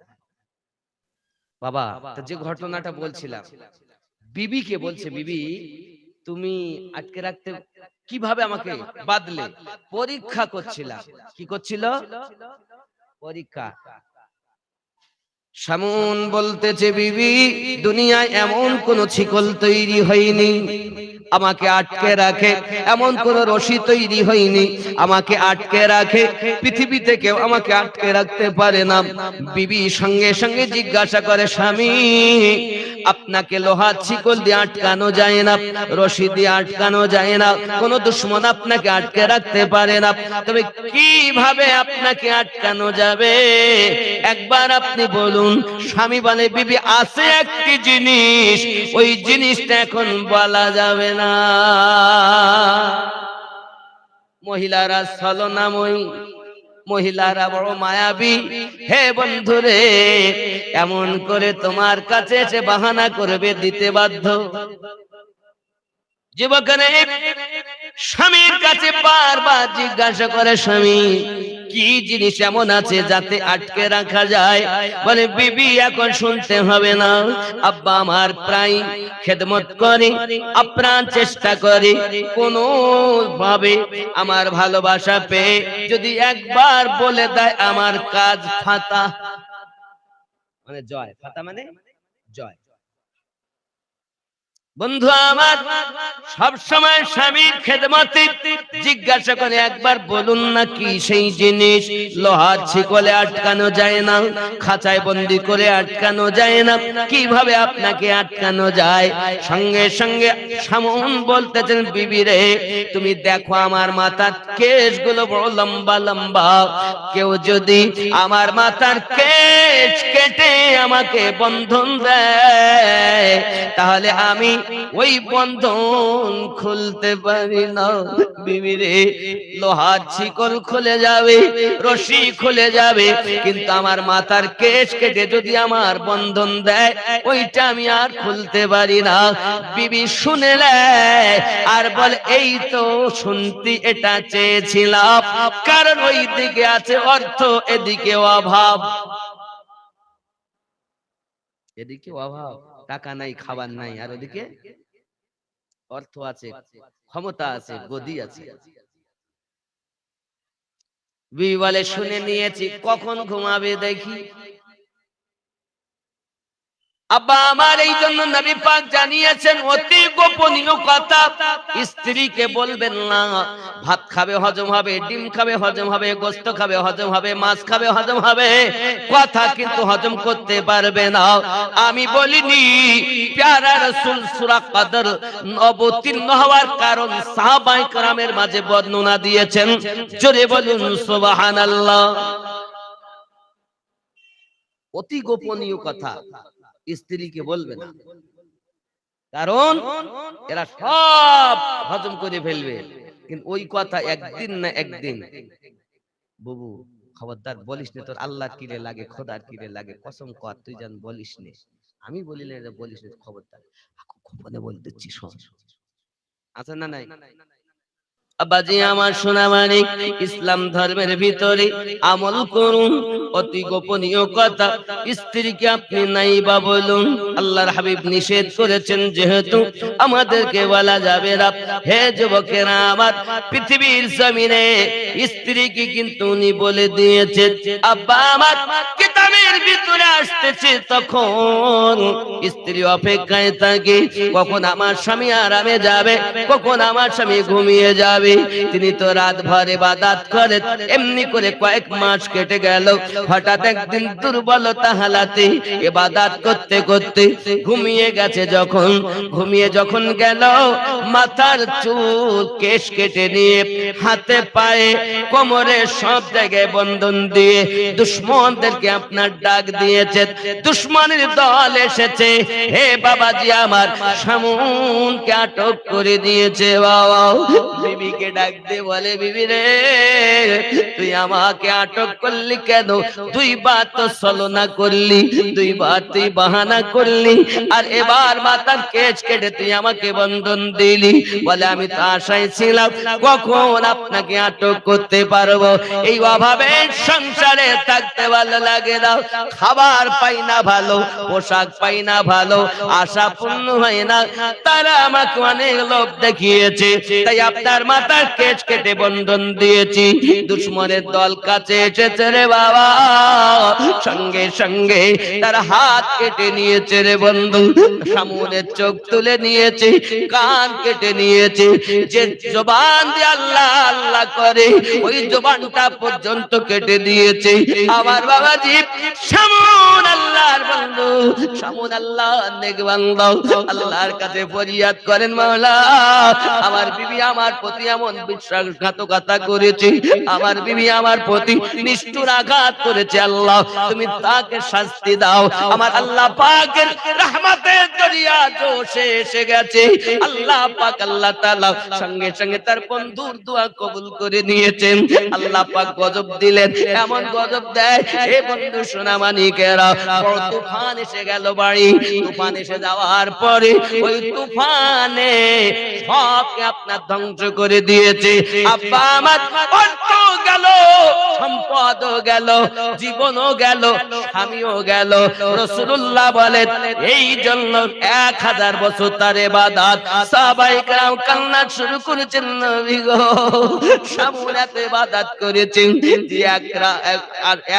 বাবা? তো যে ঘটনাটা বলছিলাম, বিবিকে বলছে, বিবি তুমি আটকে রাখতে কিভাবে আমাকে বাদলে? পরীক্ষা করছিলাম। কি করছিল? পরীক্ষা। সামুন বলতেছে, বিবি দুনিয়ায় এমন কোন শিকল তৈরি হয়নি আমাকে আটকে রাখে, এমন কোন রশি তৈরি হয়নি আমাকে আটকে রাখে, পৃথিবীতে কেউ আমাকে আটকে রাখতে পারে না। বিবি সঙ্গে সঙ্গে জিজ্ঞাসা করে, স্বামী আপনাকে লোহার শিকল দিয়ে আটকানো যায় না, রশি দিয়ে আটকানো যায় না, কোন দুশমন আপনাকে আটকে রাখতে পারে না, তবে কিভাবে আপনাকে আটকানো যাবে একবার আপনি বলুন। স্বামী বলে, বিবি আছে একটি জিনিস, ওই জিনিসটা এখন বলা যাবে না। মহিলারা ছলনাময়ী, মহিলারা বড় মায়াবী। হে বন্ধুরে, এমন করে তোমার কাছে এসে বাহানা করবে, দিতে বাধ্য। যুবকেরা স্বামীর কাছে বারবার জিজ্ঞাসা করে, স্বামী কি জিনিস এমন আছে যাতে আটকে রাখা যায়? বলে, বিবি এখন শুনতে হবে না, আব্বা আমার প্রায় খেদমত করে, আপ্রাণ চেষ্টা করে, কোনো ভাবে আমার ভালোবাসা পেয়ে যদি একবার বলে দেয় আমার কাজ ফাতা, মানে জয়, ফাতা মানে জয়। বন্ধু আমার সব সময় স্বামীর খেদমতে জিজ্ঞাসা করে, একবার বলুন না কি সেই জিনিস? লোহার শিকলে আটকানো যায় না, খাঁচায় বন্দি করে আটকানো যায় না, কিভাবে আপনাকে আটকানো যায়? সঙ্গে সঙ্গে সামুন বলতেছেন, বিবি রে তুমি দেখো আমার মাথার কেশগুলো বড় লম্বা লম্বা, কেউ যদি আমার মাথার কেশ কেটে আমাকে বন্ধন দেয়, তাহলে আমি ওই বন্ধন খুলতে পারি না। বিবি রে লোহার শিকল খুলে যাবে, রশি খুলে যাবে, কিন্তু আমার মাথার কেশ কেটে যদি আমার বন্ধন দেয়, ওইটা আমি আর খুলতে পারি না। বিবি শুনে নেয় আর বলে, এই তো শুনতে এটা চেয়েছিলাম, কারণ ওই দিকে আছে অর্থ, এদিকে অভাব। এদিকে অভাব, টাকা নাই, খাবার নাই, আর ওদিকে অর্থ আছে, ক্ষমতা আছে, গদি আছে। বিবি বলে, শুনে নিয়েছি, কখন ঘুমাবে দেখি। আব্বা আমার এই জন্য নবী পাক জানিয়েছেন, অতি গোপনীয় কথা স্ত্রীকে বলবেন না। ভাত খাবে হজম হবে, ডিম খাবে হজম হবে, গোশত খাবে হজম হবে, মাছ খাবে হজম হবে, কথা কিন্তু হজম করতে পারবে না। আমি বলিনি, প্যারা রাসূল সূরা কদর অবতীর্ণ হওয়ার কারণ সাহাবায়ে কেরামের মাঝে বর্ণনা দিয়েছেন। জোরে বলুন সুবহানাল্লাহ। অতি গোপনীয় কথা স্ত্রীকে বলবে না, কারণ এরা সব হজম করে ফেলবে। কিন্তু ওই কথা একদিন না একদিন, বুবু খবরদার বলিস না, তোর আল্লাহর কিরে লাগে, খোদার কিরে লাগে, কসম কর তুই জান বলিস নে। আমি বলি না যে বলিস না, খবরদার গোপনে বলে দিচ্ছি, শোন। আছে না নাই? আব্বাজি আমার সোনা মানিক, ইসলাম ধর্মের ভিতরে আমল করুন। অতি গোপনীয় কথা, স্ত্রীকে আপনি নাই বা বলুন। আল্লাহর হাবিব নিষেধ করেছেন, যেহেতু আমাদেরকে বলা যাবে না। হে যুবকেরা আমার, পৃথিবীর জমিনে স্ত্রীকে কিন্তু উনি বলে দিয়েছে। আব্বা আমার কিতাবের ভিতরে আসতেছে, তখন স্ত্রী অপেক্ষায় থাকে, কখন আমার স্বামী আরামে যাবে, কখন আমার স্বামী ঘুমিয়ে যাবে। তিনি তো রাত ভর ইবাদত করেন। এমনি করে কয়েক মাস কেটে গেল। হঠাৎ একদিন দুর্বলতা হালাতে ইবাদত করতে করতে ঘুমিয়ে গেছে। ঘুমিয়ে যখন গেল, মাথার চুল কেশ কেটে নিয়ে হাতে পায়ে কোমরে সব জায়গায় বন্ধন দিয়ে দুশমনদেরকে আপনার ডাক দিয়েছে। দুশমনের দল এসেছে। হে বাবাজি আমার, শামুনকে আটক করে দিয়েছে। বাবা বিবিকে ডাক দিয়ে বলে, বিবি রে, তুই আমাকে আটক করলি কেন? দুইবার তো ছলনা করলি, দুইবার তুই বাহানা করলি, আর এবার মাথার কেশ কেটে তুই আমাকে বন্ধন দিলি। বলে, আমি তো আশায় ছিলাম কখন আপনাকে আটক করতে পারবো। এই অভাবে সংসারে থাকতে ভালো লাগে না, খাবার পাই না ভালো, পোশাক পাই না ভালো, আশা পূর্ণ হয় না। তারা আমাকে অনেক লোভ দেখিয়েছে, তাই আপনার মাথার কেশ কেটে বন্ধন দিয়েছি। দুশমনের দল কাছে এসেছে রে বাবা, সঙ্গে সঙ্গে তার হাত কেটে নিয়েছে রে বন্ধু, শামুনের চোখ তুলে নিয়েছে, কান কেটে নিয়েছে। যে জবান দিয়ে আল্লাহ আল্লাহ করে, ওই জবানটা পর্যন্ত কেটে দিয়েছে। আমার বাবাজি শামুন আল্লাহর বন্ধু, শামুন আল্লাহর নেক বান্দা, আল্লাহর কাছে ফরিয়াদ করেন, মাওলা আমার বিবি আমার প্রতি এমন বিশ্বাসঘাতকতা করেছে, আমার বিবি আমার প্রতি নিষ্ঠুর আঘাত করেছে। আল্লাহ তুমি তাকে শাস্তি দাও। আমার আল্লাহ পাকের রহমতের দরিয়া জোশে এসে গেছে। আল্লাহ পাক আল্লাহ তাআলা সঙ্গে সঙ্গে তার বন্ধুর দোয়া কবুল করে নিয়েছেন। আল্লাহ পাক গজব দিলেন, এমন গজব দেয় হে বন্ধু সোনা মানিকেরা, বড় তুফান এসে গেল বাড়ি। তুফান এসে যাওয়ার পরে ওই তুফানে সবকে আপনার ধ্বংস করে দিয়েছে। আব্বা আমার অর্থ গেল, সম্পদও গেল, জীবনও গেল, স্বামীও গেল। রাসূলুল্লাহ বলেন, এই জন্য 1000 বছর তার ইবাদত সাহাবায়ে কেরাম কান্না শুরু করেছেন, নবী গো শামুন এত ইবাদত করেছেন যে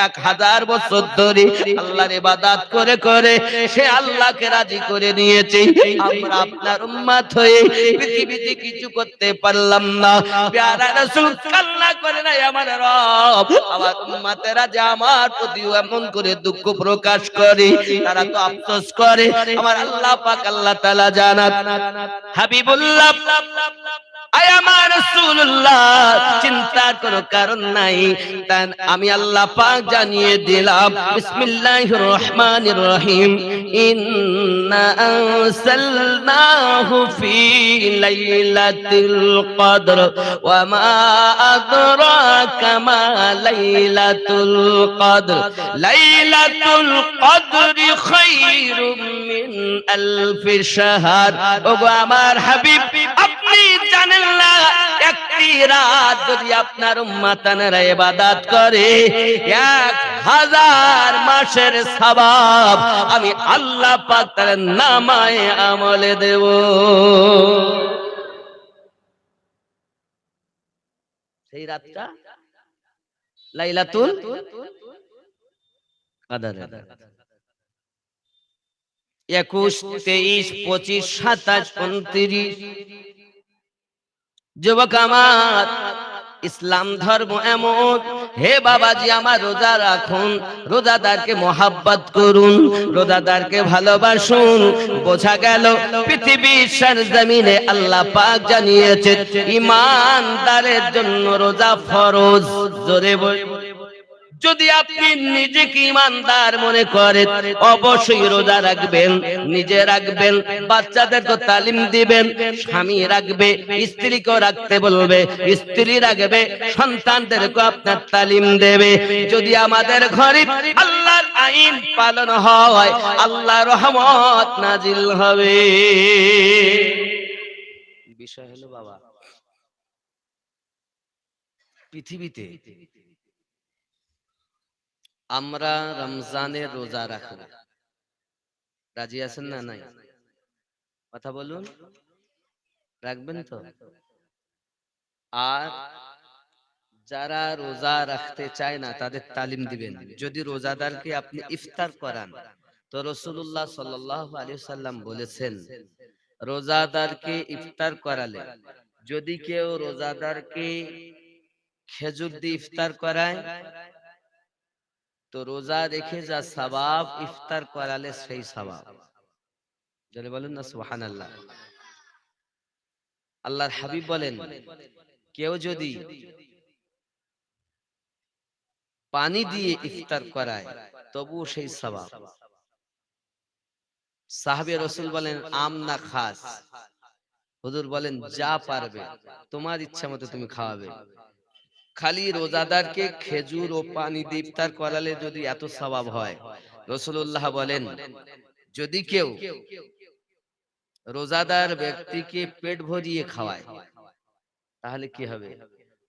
1000 বছর ধরে আল্লাহর ইবাদত করে করে সে আল্লাহকে রাজি করে নিয়েছে। আমরা আপনার উম্মত হয়ে পৃথিবীতে কিছু করতে পারলাম না। প্যারা রাসূল কান্না করে না, আমার রব আমার উম্মতেরা যে আমার প্রতি এমন করে দুঃখ প্রকাশ করে, তারা তো আফসোস করে। আমার আল্লাহ পাক আল্লাহ তাআলা জানাত, হাবিবুল্লাহ আমার রাসূলুল্লাহ চিন্তার কোনো কারণ নাই, তাই আমি আল্লাহ পাক জানিয়ে দিলাম। বিসমিল্লাহির রহমানির রহিম, ইন্না আনসালনাহু ফি লাইলাতিল কদর ওয়া মা আদরাকা মা লাইলাতুল কদর লাইলাতুল কদরি খায়রুম মিন আলফি শাহর। ওগো আমার হাবিব, আপনি জানেন না একটি রাত যদি আপনার উম্মতানেরা ইবাদত করে 1000 মাসের সওয়াব আমি আল্লাহ পাক তার নামায়ে আমলে দেব। সেই রাতটা লাইলাতুল কদর। 21, 23, 25, 27, 29। যুবক আমার, ইসলাম ধর্ম এমন, হে বাবাজি আমার রোজা রাখুন, রোজাদারকে মহাব্বত করুন, রোজাদারকে ভালোবাসুন। বোঝা গেল পৃথিবীর সরজমিনে আল্লাহ পাক জানিয়েছেন ঈমানদারের জন্য রোজা ফরজ। জোরে বল। যদি আপনি নিজেকে ঈমানদার মনে করেন, অবশ্যই রোজা রাখবেন, নিজে রাখবেন, বাচ্চাদেরকে তালিম দিবেন, স্বামী রাখবে, স্ত্রীকেও রাখতে বলবে, স্ত্রী রাখবে, সন্তানদেরকে আপনার তালিম দেবে। যদি আমাদের ঘরে আল্লাহর আইন পালন হয়, আল্লাহর রহমত নাজিল হবে। বিষয় হলো বাবা, পৃথিবীতে আমরা রমজানের রোজা রাখবো, রাজি আছেন না নাই? কথা বলুন, রাখবেন তো? আর যারা রোজা রাখতে চায় না তাদের তালিম দিবেন। যদি রোজাদারকে আপনি ইফতার করান, তো রাসূলুল্লাহ সাল্লাল্লাহু আলাইহি ওয়াসাল্লাম বলেছেন, রোজাদারকে ইফতার করালে, যদি কেউ রোজাদারকে খেজুর দিয়ে ইফতার করায়, তো রোজা রেখে যা সওয়াব ইফতার করালে সেই সওয়াব। যদি বলেন না সুবহানাল্লাহ। আল্লাহর হাবিব বলেন, কেউ যদি পানি দিয়ে ইফতার করায় তবুও সেই সওয়াব। সাহাবে রাসূল বলেন, আম না খাস? হুজুর বলেন, যা পারবে, তোমার ইচ্ছা মতো তুমি খাওয়াবে। খালি রোজাদারকে খেজুর ও পানি দিয়ে ইফতার করালে যদি এত সওয়াব হয়, রাসূলুল্লাহ বলেন, যদি কেউ রোজাদার ব্যক্তিকে পেট ভরিয়ে খাওয়ায় তাহলে কি হবে?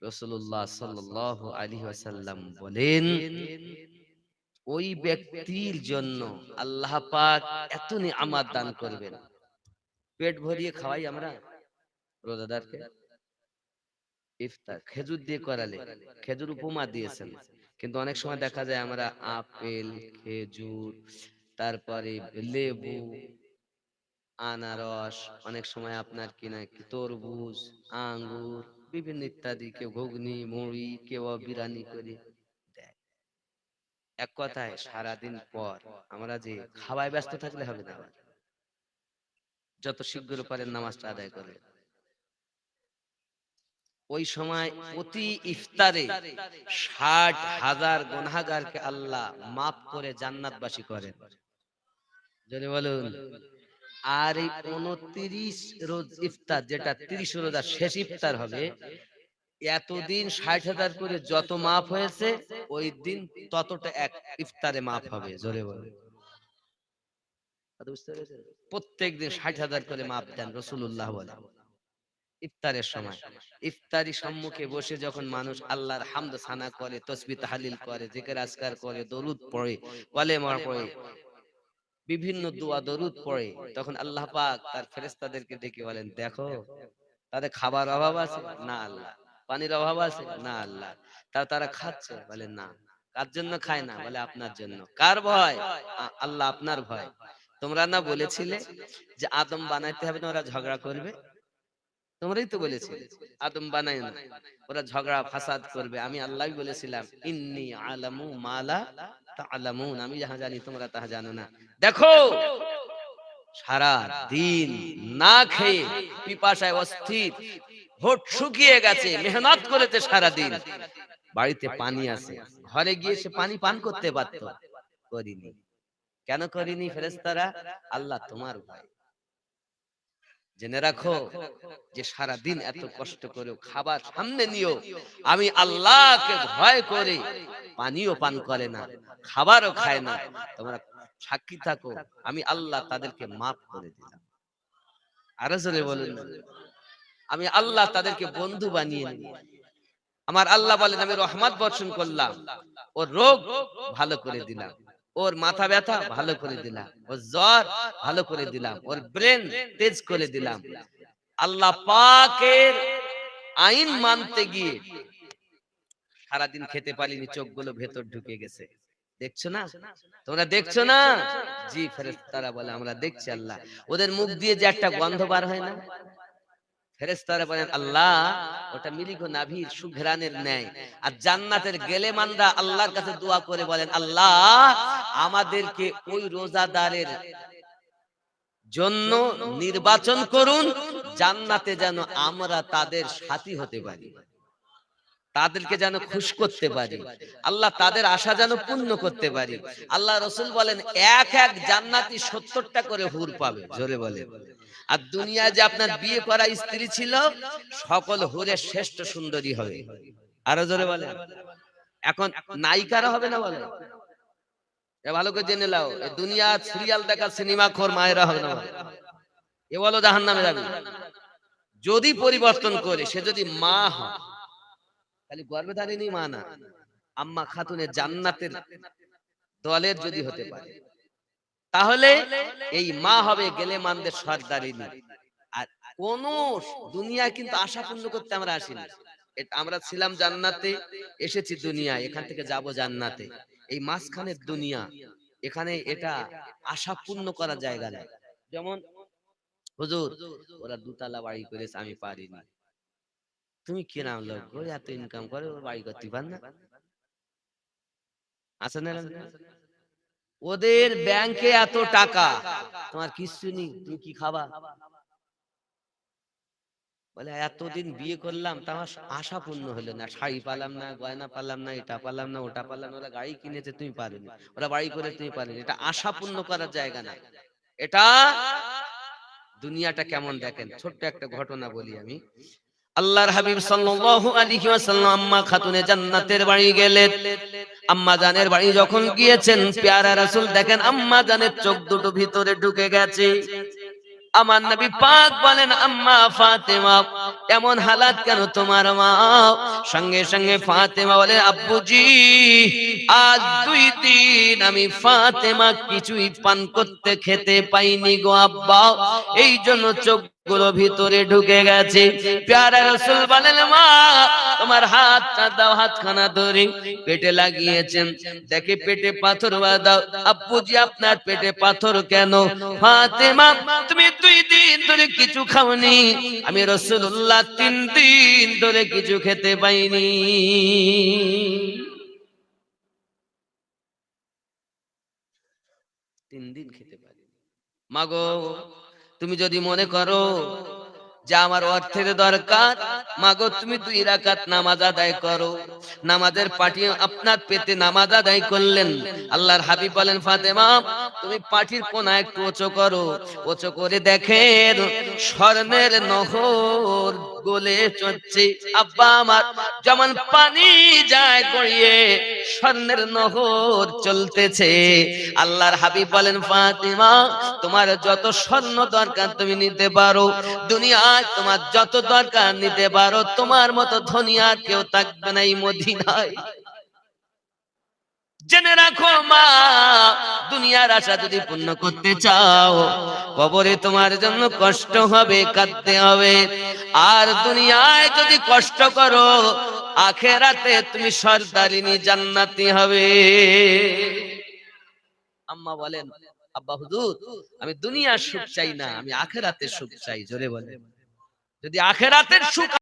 রাসূলুল্লাহ সাল্লাল্লাহু আলাইহি ওয়াসাল্লাম বলেন, ওই ব্যক্তির জন্য আল্লাহ পাক এত নিয়ামত দান করবেন। পেট ভরিয়ে খাওয়াই আমরা রোজাদারকে, ইফতার খেজুর দিয়ে করালে, খেজুর উপমা দিয়েছেন, কিন্তু অনেক সময় দেখা যায় আমরা আপেল, খেজুর, তারপরে লেবু, আনারস, অনেক সময় আপনার কি না কি তরমুজ, আঙ্গুর, বিভিন্ন ইত্যাদি, কেউ ঘুগনি, মুড়ি, কেউ বিরিয়ানি করে দেয়। এক কথায় সারাদিন পর আমরা যে খাওয়ায় ব্যস্ত থাকলে হবে না, যত শীঘ্র পারেন নামাজটা আদায় করে। ওই সময় প্রতি ইফতারে ৬০,০০০ গুনাহগারকে আল্লাহ মাফ করে জান্নাতবাসী করেন। যদি বলুন, আর এই ২৯ রোজ ইফতার, যেটা ৩০ রোজার শেষ ইফতার হবে, এতদিন ৬০,০০০ করে যত মাফ হয়েছে, ওই দিন ততটা এক ইফতারে মাফ হবে। জোরে বলে প্রত্যেক দিন ৬০,০০০ করে মাফ দেন রাসূলুল্লাহ বলেন। ইফতারের সময় ইফতারি সম্মুখে বসে যখন মানুষ আল্লাহর হামদ সানা করে, তাসবিহ তাহলিল করে, জিকির আজকার করে, দরুদ পড়ে, কালেমা পড়ে, বিভিন্ন দোয়া দরুদ পড়ে, তখন আল্লাহ পাক তার ফেরেশতাদেরকে ডেকে বলেন, দেখো তাদের খাবার অভাব আছে না আল্লাহ, পানির অভাব আছে না আল্লাহ, তারা খাচ্ছে? বলে না। কার জন্য খায় না? বলে আপনার জন্য। কার ভয়? আল্লাহ আপনার ভয়। তোমরা না বলেছিলে যে আদম বানাইতে হবে না, ওরা ঝগড়া করবে? তোমরাই তো বলেছিলে আদম বানাই না, ওরা ঝগড়া ফাসাদ করবে। আমি আল্লাহই বলেছিলাম, ইন্নী আলামু মালা তাআলামুন, আমি যাহা জানি তোমরা তাহা জানো না। দেখো সারা দিন না খেয়ে পিপাসায় অস্থির, হোট শুকিয়ে গেছে, মেহনত করেছে সারা দিন, বাড়িতে পানি আছে, ঘরে গিয়ে সে পানি পান করতে পারত, করিনি। কেন করিনি ফেরেশতারা? আল্লাহ তোমার ভয়। জেনে রাখো যে সারা দিন এত কষ্ট করে খাবার সামনে নিও, আমি আল্লাহকে ভয় করে পানিও পান করে না, খাবারও খায় না, তোমরা সাক্ষী থাকো, আমি আল্লাহ তাদেরকে মাফ করে দিলাম। আরো জোরে বলুন, আমি আল্লাহ তাদেরকে বন্ধু বানিয়ে নিলাম। আমার আল্লাহ বলেন, আমি রহমত বর্ষণ করলাম, ওর রোগ ভালো করে দিলাম, ওর মাথা ব্যথা ভালো করে দিলাম, ওর জ্বর ভালো করে দিলাম, ওর ব্রেন তেজ করে দিলাম। আল্লাহ পাকের আইন মানতে গিয়ে সারাদিন খেতে পারিনি, চোখগুলো ভেতর ঢুকে গেছে। দেখছো না? তোমরা দেখছো না? জি ফেরেশতারা বলে, আমরা দেখছি আল্লাহ। ওদের মুখ দিয়ে যে একটা গন্ধ বার হয় না, ফেরেশতারা বলেন, আল্লাহ ওটা মিলিগো নাভির সুঘ্রাণের ন্যায়। আর জান্নাতের গেলেমানরা আল্লাহর কাছে দোয়া করে বলেন, আল্লাহ আমাদেরকে ওই রোজাদারের জন্য নির্বাচন করুন, জান্নাতে যেন আমরা তাদের সাথী হতে পারি, তাদেরকে যেন খুশি করতে পারি, আল্লাহ তাদের আশা যেন পূর্ণ করতে পারি। আল্লাহ রাসূল বলেন, এক এক জান্নাতি ৭০টা করে হুর পাবে। জোরে বলে। আর দুনিয়ায় যে আপনার বিয়ে করা স্ত্রী ছিল, সকল হুরের শ্রেষ্ঠ সুন্দরী হবে। আরো জোরে বলে। এখন নায়িকারা হবে না? বলে ভালো করে জেনে নাও, দুনিয়া সিরিয়াল দেখা সিনেমা খোর মায়েরা হবে না? এ বলো জাহান্নামে যাবে। যদি পরিবর্তন করে, সে যদি মা হয় খালি গর্ভধারিণী মা না, আম্মা খাতুনে জান্নাতের দলের যদি হতে পারে, তাহলে এই মা হবে গেলেমানদের সর্দারিনী। আর কোন দুনিয়ায় কিন্তু আশা পূর্ণ করতে আমরা আসিনি। আমরা ছিলাম জান্নাতে, এসেছি দুনিয়ায়, এখান থেকে যাব জান্নাতে। এই মাঝখানের দুনিয়া, এখানে এটা আশা পূর্ণ করার জায়গা নয়। যেমন হুজুর ওরা দুতলা বাড়ি করেছে, আমি পারিনি। তুমি কিরাম লোক গো, এত ইনকাম করে, ওর বাড়ি করতে পার না? আছে না? ওদের ব্যাংকে এত টাকা, তোমার কিছু নেই, তুমি কি খাবা? বলে এতদিন বিয়ে করলাম, তা আমার আশা পূর্ণ হলো না, শাড়ি পালাম না, গয়না পালাম না, এটা পালাম না, ওটা পালাম না। ওরা গাড়ি কিনেছে, তুমি পারোনি। ওরা বাড়ি করে, তুমি পারোনি। এটা আশা পূর্ণ করার জায়গা না। এটা দুনিয়াটা কেমন দেখেন। ছোট্ট একটা ঘটনা বলি আমি। আল্লাহর হাবিব সাল্লাল্লাহু আলাইহি ওয়াসাল্লাম আম্মা খাতুনে জান্নাতের বাড়ি গেলেন। আম্মা জানের বাড়ি যখন গিয়েছেন, পেয়ারা রাসূল দেখেন আম্মা জানের চোখ দুটো ভিতরে ঢুকে গেছে। আমার নবী পাক বলেন, আম্মা ফাতেমা, এমন হালাত কেন তোমার মা? সঙ্গে সঙ্গে ফাতেমা বলে, আব্বুজি আজ 2 দিন আমি ফাতেমা কিছুই পান করতে খেতে পাইনি গো আব্বা, এই জন্য চোখগুলো ভিতরে ঢুকে গেছে। প্যারা রাসূল বলেন, মা তোমার হাতটা দাও, হাতখানা ধরে পেটে লাগিয়েছেন, দেখে পেটে পাথর বাঁধাও। আব্বুজি আপনার পেটে পাথর কেন? ফাতেমা তুমি 2 দিন ধরে কিছু খাওনি, আমি রাসূলুল্লাহ 3 দিন ধরে কিছু খেতে পাইনি। 3 দিন খেতে পারিনি। মাগো তুমি যদি মনে করো যে আমার অর্থের দরকার, মাগো তুমি 2 রাকাত নামাজ আদায় করো। নামাজের পাটি আপনার পেতে নামাজ আদায় করলেন। আল্লাহর হাবিব বলেন, ফাতেমা তুমি পাটির কোনা একটু উঁচু করো। উঁচু করে দেখেন স্বর্ণের নহর গলে চলছে। আব্বা আমার যেমন পানি যায় গড়িয়ে, স্বর্ণের নহর চলতেছে। আল্লাহর হাবিব বলেন, ফাতেমা তোমার যত স্বর্ণ দরকার তুমি নিতে পারো, দুনিয়ায় তোমার যত দরকার নিতে পারো, তোমার মতো ধনী আর কেউ থাকবে না এই মদিনায়। জেনে রাখো মা, দুনিয়ার আশা যদি পূর্ণ করতে চাও, কবরে তোমার জন্য কষ্ট হবে, কাঁদতে হবে। আর দুনিয়ায় যদি কষ্ট করো, আখেরাতে তুমি সরদারিনী জান্নাতি হবে। আম্মা বলেন, আব্বা হুজুর আমি দুনিয়ার সুখ চাই না, আমি আখেরাতের সুখ চাই। জোরে বলেন, যদি আখেরাতের সুখ